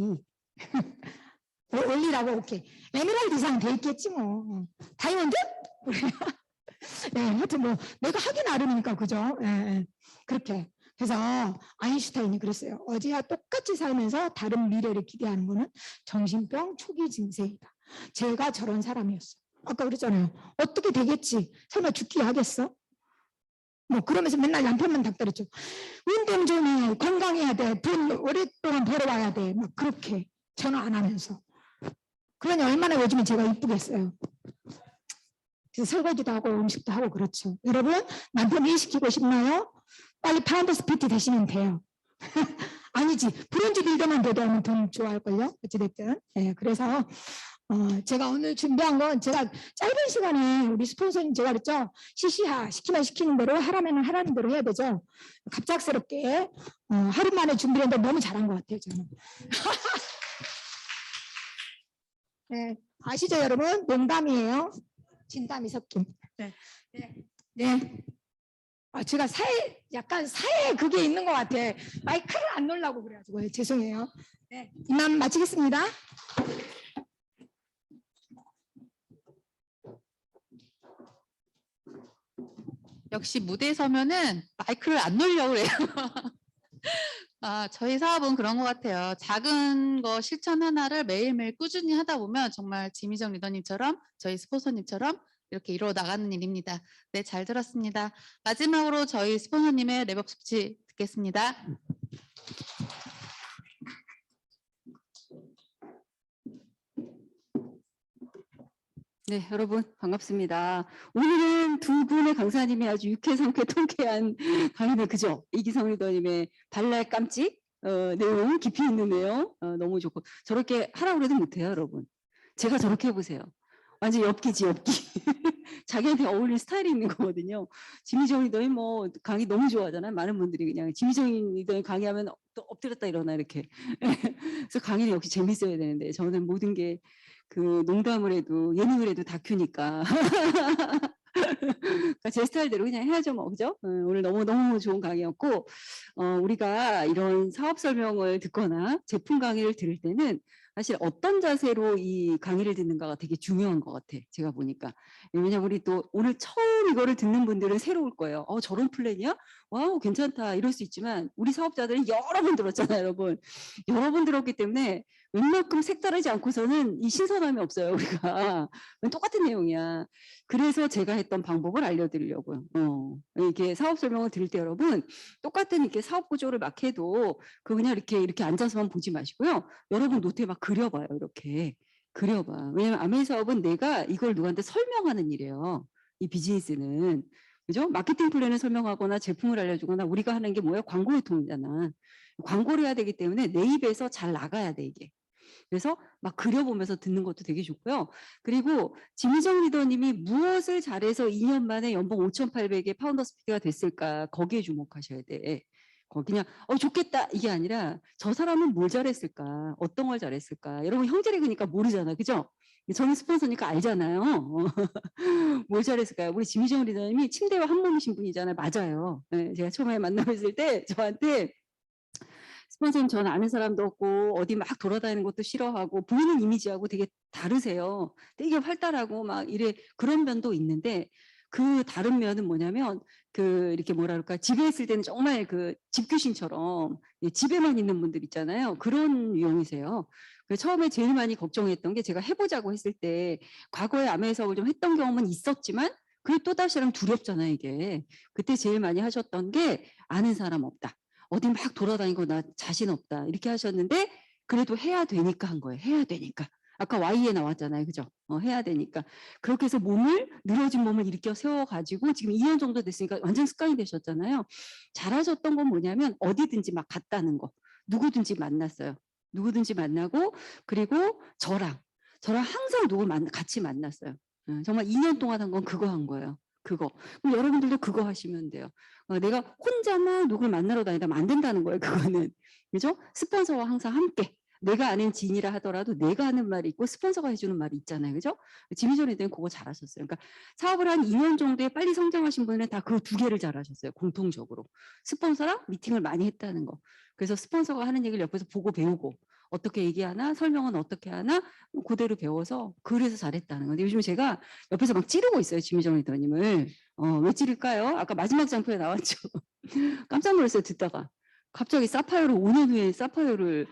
올리라고 오케이. 에메랄드 이상 돼 있겠지 뭐. 다이아몬드? 네, 하여튼 뭐 내가 하기 나름이니까 그죠? 네, 그렇게. 그래서 아인슈타인이 그랬어요. 어제와 똑같이 살면서 다른 미래를 기대하는 거는 정신병 초기 증세이다. 제가 저런 사람이었어요. 아까 그랬잖아요. 어떻게 되겠지? 설마 죽기 하겠어? 뭐 그러면서 맨날 남편만 닥달했죠. 운동 좀 해. 건강해야 돼. 돈 오랫동안 벌어와야 돼. 막 그렇게 전화 안 하면서. 그러니 얼마나 요즘에 제가 이쁘겠어요. 그래서 설거지도 하고 음식도 하고 그렇죠. 여러분 남편 일 시키고 싶나요? 빨리 파운더스 PT 되시면 돼요. 아니지. 브론즈 빌더만 돼도 하면 돈 좋아할걸요. 어찌됐든. 예, 그래서 제가 오늘 준비한 건 제가 짧은 시간에 우리 스폰서님 제가 그랬죠. 시시하 시키면 시키는 대로 하라면 하라는 대로 해야 되죠. 갑작스럽게 하루 만에 준비했는데 너무 잘한 것 같아요. 저는. 네, 아시죠 여러분? 농담이에요. 진담이 섞인. 네. 네. 네. 제가 약간 사회 그게 있는 것 같아. 마이크를 안 놓으려고 그래가지고 죄송해요. 네, 이만 마치겠습니다. 역시 무대에 서면은 마이크를 안 놓으려고 그래요. 저희 사업은 그런 것 같아요. 작은 거 실천 하나를 매일매일 꾸준히 하다 보면 정말 지미정 리더님처럼 저희 스폰서님처럼 이렇게 이루어 나가는 일입니다. 네, 잘 들었습니다. 마지막으로 저희 스폰서님의 랩업 스피치 듣겠습니다. 네, 여러분 반갑습니다. 오늘은 두 분의 강사님이 아주 유쾌상쾌 통쾌한 강의네, 그죠? 이기성 리더님의 발랄 깜찍 내용, 깊이 있는 내용 너무 좋고, 저렇게 하라고 해도 못해요, 여러분. 제가 저렇게 해보세요. 완전 엽기지, 엽기. 자기한테 어울릴 스타일이 있는 거거든요. 지미정 리더님 뭐 강의 너무 좋아하잖아요. 많은 분들이 그냥 지미정 리더님 강의하면 또 엎드렸다 일어나 이렇게. 그래서 강의는 역시 재밌어야 되는데 저는 모든 게 그 농담을 해도 예능을 해도 다큐니까 그러니까 제 스타일대로 그냥 해야죠, 뭐, 그죠? 오늘 너무 좋은 강의였고, 우리가 이런 사업 설명을 듣거나 제품 강의를 들을 때는 사실 어떤 자세로 이 강의를 듣는가가 되게 중요한 것 같아, 제가 보니까. 왜냐면 우리 또 오늘 처음 이거를 듣는 분들은 새로울 거예요. 저런 플랜이야? 와우, 괜찮다, 이럴 수 있지만 우리 사업자들은 여러 번 들었잖아요, 여러분. 여러 번 들었기 때문에 웬만큼 색다르지 않고서는 이 신선함이 없어요, 우리가. 똑같은 내용이야. 그래서 제가 했던 방법을 알려드리려고요. 이게 사업 설명을 들을 때 여러분, 똑같은 이렇게 사업 구조를 막 해도 그냥 이렇게 앉아서만 보지 마시고요. 여러분 노트에 막 그려봐요, 이렇게. 그려봐. 왜냐면 아메이 사업은 내가 이걸 누구한테 설명하는 일이에요. 이 비즈니스는. 그죠? 마케팅 플랜을 설명하거나 제품을 알려주거나 우리가 하는 게 뭐예요? 광고 유통이잖아. 광고를 해야 되기 때문에 내 입에서 잘 나가야 돼, 이게. 그래서 막 그려보면서 듣는 것도 되게 좋고요. 그리고 지미정 리더님이 무엇을 잘해서 2년 만에 연봉 5,800의 파운더 스피드가 됐을까, 거기에 주목하셔야 돼. 그냥 좋겠다 이게 아니라 저 사람은 뭘 잘했을까, 어떤 걸 잘했을까. 여러분 형제력이니까 모르잖아, 그죠? 저는 스폰서니까 알잖아요. 뭘 잘했을까요? 우리 지미정 리더님이 침대와 한 몸이신 분이잖아요. 맞아요. 네, 제가 처음에 만나뵀을 때 저한테 스폰서님, 저는 아는 사람도 없고 어디 막 돌아다니는 것도 싫어하고 보이는 이미지하고 되게 다르세요. 되게 활달하고 막 이래, 그런 면도 있는데 그 다른 면은 뭐냐면 이렇게 뭐라 그럴까, 집에 있을 때는 정말 그 집귀신처럼 집에만 있는 분들 있잖아요. 그런 유형이세요. 그래서 처음에 제일 많이 걱정했던 게, 제가 해보자고 했을 때 과거에 암의 사업을 좀 했던 경험은 있었지만 그게 또다시 하면 두렵잖아요, 이게. 그때 제일 많이 하셨던 게 아는 사람 없다, 어디 막 돌아다니고 나 자신 없다, 이렇게 하셨는데 그래도 해야 되니까 한 거예요. 해야 되니까. 아까 Y에 나왔잖아요, 그죠? 해야 되니까. 그렇게 해서 늘어진 몸을 일으켜 세워가지고 지금 2년 정도 됐으니까 완전 습관이 되셨잖아요. 잘하셨던 건 뭐냐면 어디든지 막 갔다는 거. 누구든지 만났어요. 누구든지 만나고, 그리고 저랑 항상 같이 만났어요. 정말 2년 동안 한 건 그거 한 거예요. 그거. 그럼 여러분들도 그거 하시면 돼요. 내가 혼자만 누굴 만나러 다니다면 안 된다는 거예요, 그거는. 그죠? 스폰서와 항상 함께. 내가 아는 지인이라 하더라도 내가 하는 말이 있고 스폰서가 해주는 말이 있잖아요, 그죠? 지미전 리더는 그거 잘하셨어요. 그러니까 사업을 한 2년 정도에 빨리 성장하신 분은 다 그 두 개를 잘하셨어요, 공통적으로. 스폰서랑 미팅을 많이 했다는 거. 그래서 스폰서가 하는 얘기를 옆에서 보고 배우고, 어떻게 얘기하나, 설명은 어떻게 하나, 그대로 배워서 그래서 잘했다는 건데, 요즘 제가 옆에서 막 찌르고 있어요, 지미정 리더님을. 왜 찌를까요? 아까 마지막 장표에 나왔죠. 깜짝 놀랐어요, 듣다가. 갑자기 사파이어를 5년 후에 사파이어를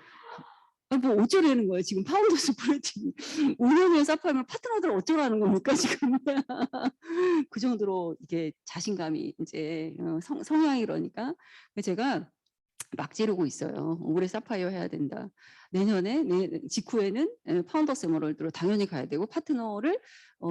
뭐 어쩌라는 거예요, 지금. 파운더스 프로틴 5년 후에 사파이어면 파트너들 어쩌라는 겁니까, 지금. 그 정도로 이게 자신감이 이제 성향이, 그러니까 제가 막 지르고 있어요. 올해 사파이어 해야 된다. 직후에는 파운더스 에머럴드로 당연히 가야 되고 파트너를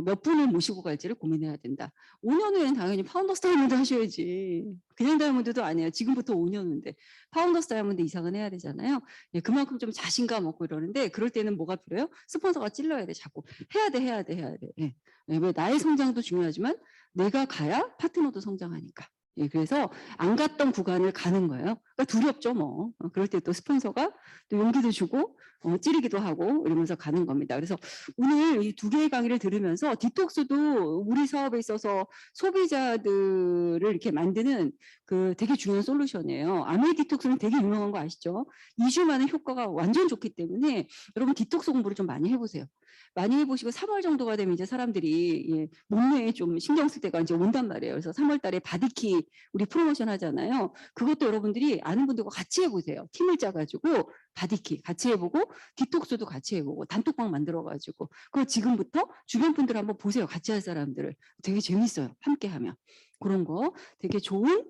몇 분을 모시고 갈지를 고민해야 된다. 5년 후에는 당연히 파운더스 다이아몬드 하셔야지. 그냥 다이아몬드도 아니에요. 지금부터 5년 후인데 파운더스 다이아몬드 이상은 해야 되잖아요. 예, 그만큼 좀 자신감 얻고 이러는데 그럴 때는 뭐가 필요해요? 스폰서가 찔러야 돼. 자꾸 해야 돼. 예. 예, 왜 나의 성장도 중요하지만 내가 가야 파트너도 성장하니까. 예, 그래서 안 갔던 구간을 가는 거예요. 그러니까 두렵죠, 뭐. 그럴 때 또 스폰서가 또 용기도 주고 찌르기도 하고 이러면서 가는 겁니다. 그래서 오늘 이 두 개의 강의를 들으면서 디톡스도 우리 사업에 있어서 소비자들을 이렇게 만드는 그 되게 중요한 솔루션이에요. 아메이 디톡스는 되게 유명한 거 아시죠? 2주 만에 효과가 완전 좋기 때문에 여러분 디톡스 공부를 좀 많이 해보세요. 많이 해보시고 3월 정도가 되면 이제 사람들이 예, 몸매에 좀 신경 쓸 때가 이제 온단 말이에요. 그래서 3월 달에 바디키 우리 프로모션 하잖아요. 그것도 여러분들이 아는 분들과 같이 해보세요. 팀을 짜가지고 바디키 같이 해보고 디톡스도 같이 해보고 단톡방 만들어가지고 그거 지금부터 주변 분들 한번 보세요. 같이 할 사람들을. 되게 재밌어요. 함께 하면. 그런 거 되게 좋은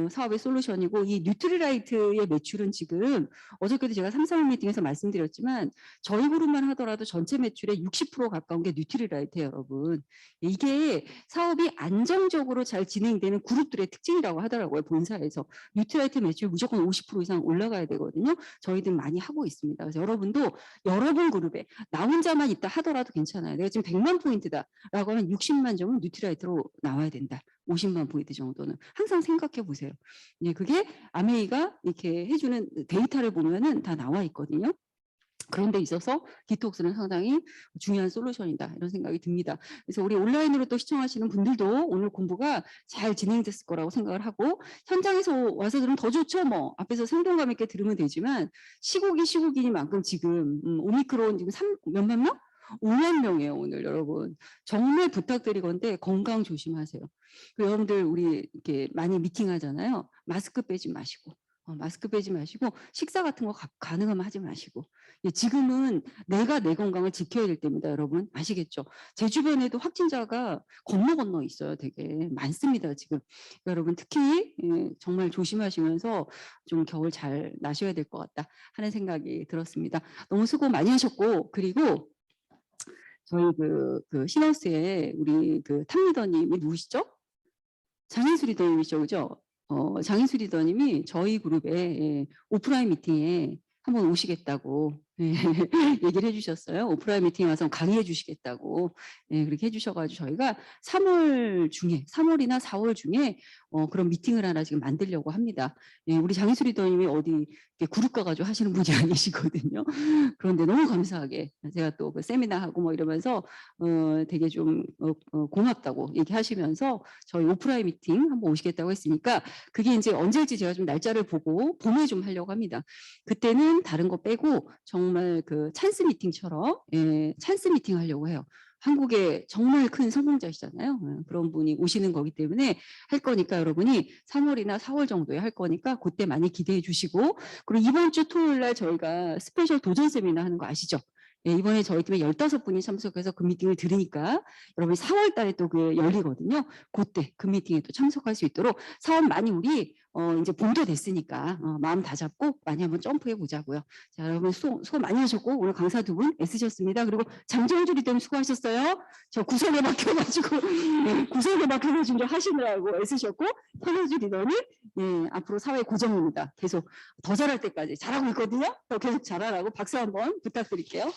사업의 솔루션이고 이 뉴트리라이트의 매출은 지금 어저께도 제가 3.3월 미팅에서 말씀드렸지만 저희 그룹만 하더라도 전체 매출의 60% 가까운 게 뉴트리라이트예요, 여러분. 이게 사업이 안정적으로 잘 진행되는 그룹들의 특징이라고 하더라고요, 본사에서. 뉴트리라이트 매출 무조건 50% 이상 올라가야 되거든요. 저희들 많이 하고 있습니다. 그래서 여러분도 여러분 그룹에 나 혼자만 있다 하더라도 괜찮아요. 내가 지금 100만 포인트다라고 하면 60만 점은 뉴트리라이트로 나와야 된다. 50만 포인트 정도는 항상 생각해 보세요. 예, 그게 아메이가 이렇게 해주는 데이터를 보면은 다 나와 있거든요. 그런 데 있어서 디톡스는 상당히 중요한 솔루션이다 이런 생각이 듭니다. 그래서 우리 온라인으로 또 시청하시는 분들도 오늘 공부가 잘 진행됐을 거라고 생각을 하고 현장에서 와서 들으면 더 좋죠. 뭐 앞에서 생동감 있게 들으면 되지만 시국이니만큼 지금 오미크론 지금 몇만 명? 5만 명이에요 오늘 여러분. 정말 부탁드리건데 건강 조심하세요. 여러분들 우리 이렇게 많이 미팅하잖아요. 마스크 빼지 마시고 식사 같은 거 가능하면 하지 마시고 예, 지금은 내가 내 건강을 지켜야 될 때입니다. 여러분 아시겠죠? 제 주변에도 확진자가 건너 있어요. 되게 많습니다. 지금 여러분 특히 예, 정말 조심하시면서 좀 겨울 잘 나셔야 될 것 같다 하는 생각이 들었습니다. 너무 수고 많이 하셨고 그리고 저희 그 시너스에 우리 그 탑리더님이 누구시죠? 장인수 리더님이시죠, 그죠? 장인수 리더님이 저희 그룹에 예, 오프라인 미팅에 한번 오시겠다고 예, 얘기를 해주셨어요. 오프라인 미팅에 와서 강의해 주시겠다고 예, 그렇게 해주셔가지고 저희가 3월이나 4월 중에 그런 미팅을 하나 지금 만들려고 합니다. 예, 우리 장인수 리더님이 어디 그룹 가가지고 하시는 분이 아니시거든요. 그런데 너무 감사하게 제가 또 그 세미나 하고 뭐 이러면서 되게 좀 고맙다고 얘기하시면서 저희 오프라인 미팅 한번 오시겠다고 했으니까 그게 이제 언제일지 제가 좀 날짜를 보고 봄에 좀 하려고 합니다. 그때는 다른 거 빼고 정말 그 찬스 미팅처럼 예, 찬스 미팅 하려고 해요. 한국의 정말 큰 성공자시잖아요. 그런 분이 오시는 거기 때문에 할 거니까 여러분이 3월이나 4월 정도에 할 거니까 그때 많이 기대해 주시고 그리고 이번 주 토요일 날 저희가 스페셜 도전 세미나 하는 거 아시죠? 예, 이번에 저희 팀에 15분이 참석해서 그 미팅을 들으니까 여러분이 4월 달에 또 그 열리거든요. 그때 그 미팅에 또 참석할 수 있도록 사업 많이 우리 이제 봄도 됐으니까 마음 다 잡고 많이 한번 점프해 보자고요. 자, 여러분 수고 많이 하셨고 오늘 강사 두 분 애쓰셨습니다. 그리고 장정주 리더님 수고하셨어요. 저 구석에 막혀가지고 구석에 막혀가지고 하시느라고 애쓰셨고 현효주 리더님 예, 앞으로 사회 고정입니다. 계속 더 잘할 때까지 잘하고 있거든요. 더 계속 잘하라고 박수 한번 부탁드릴게요.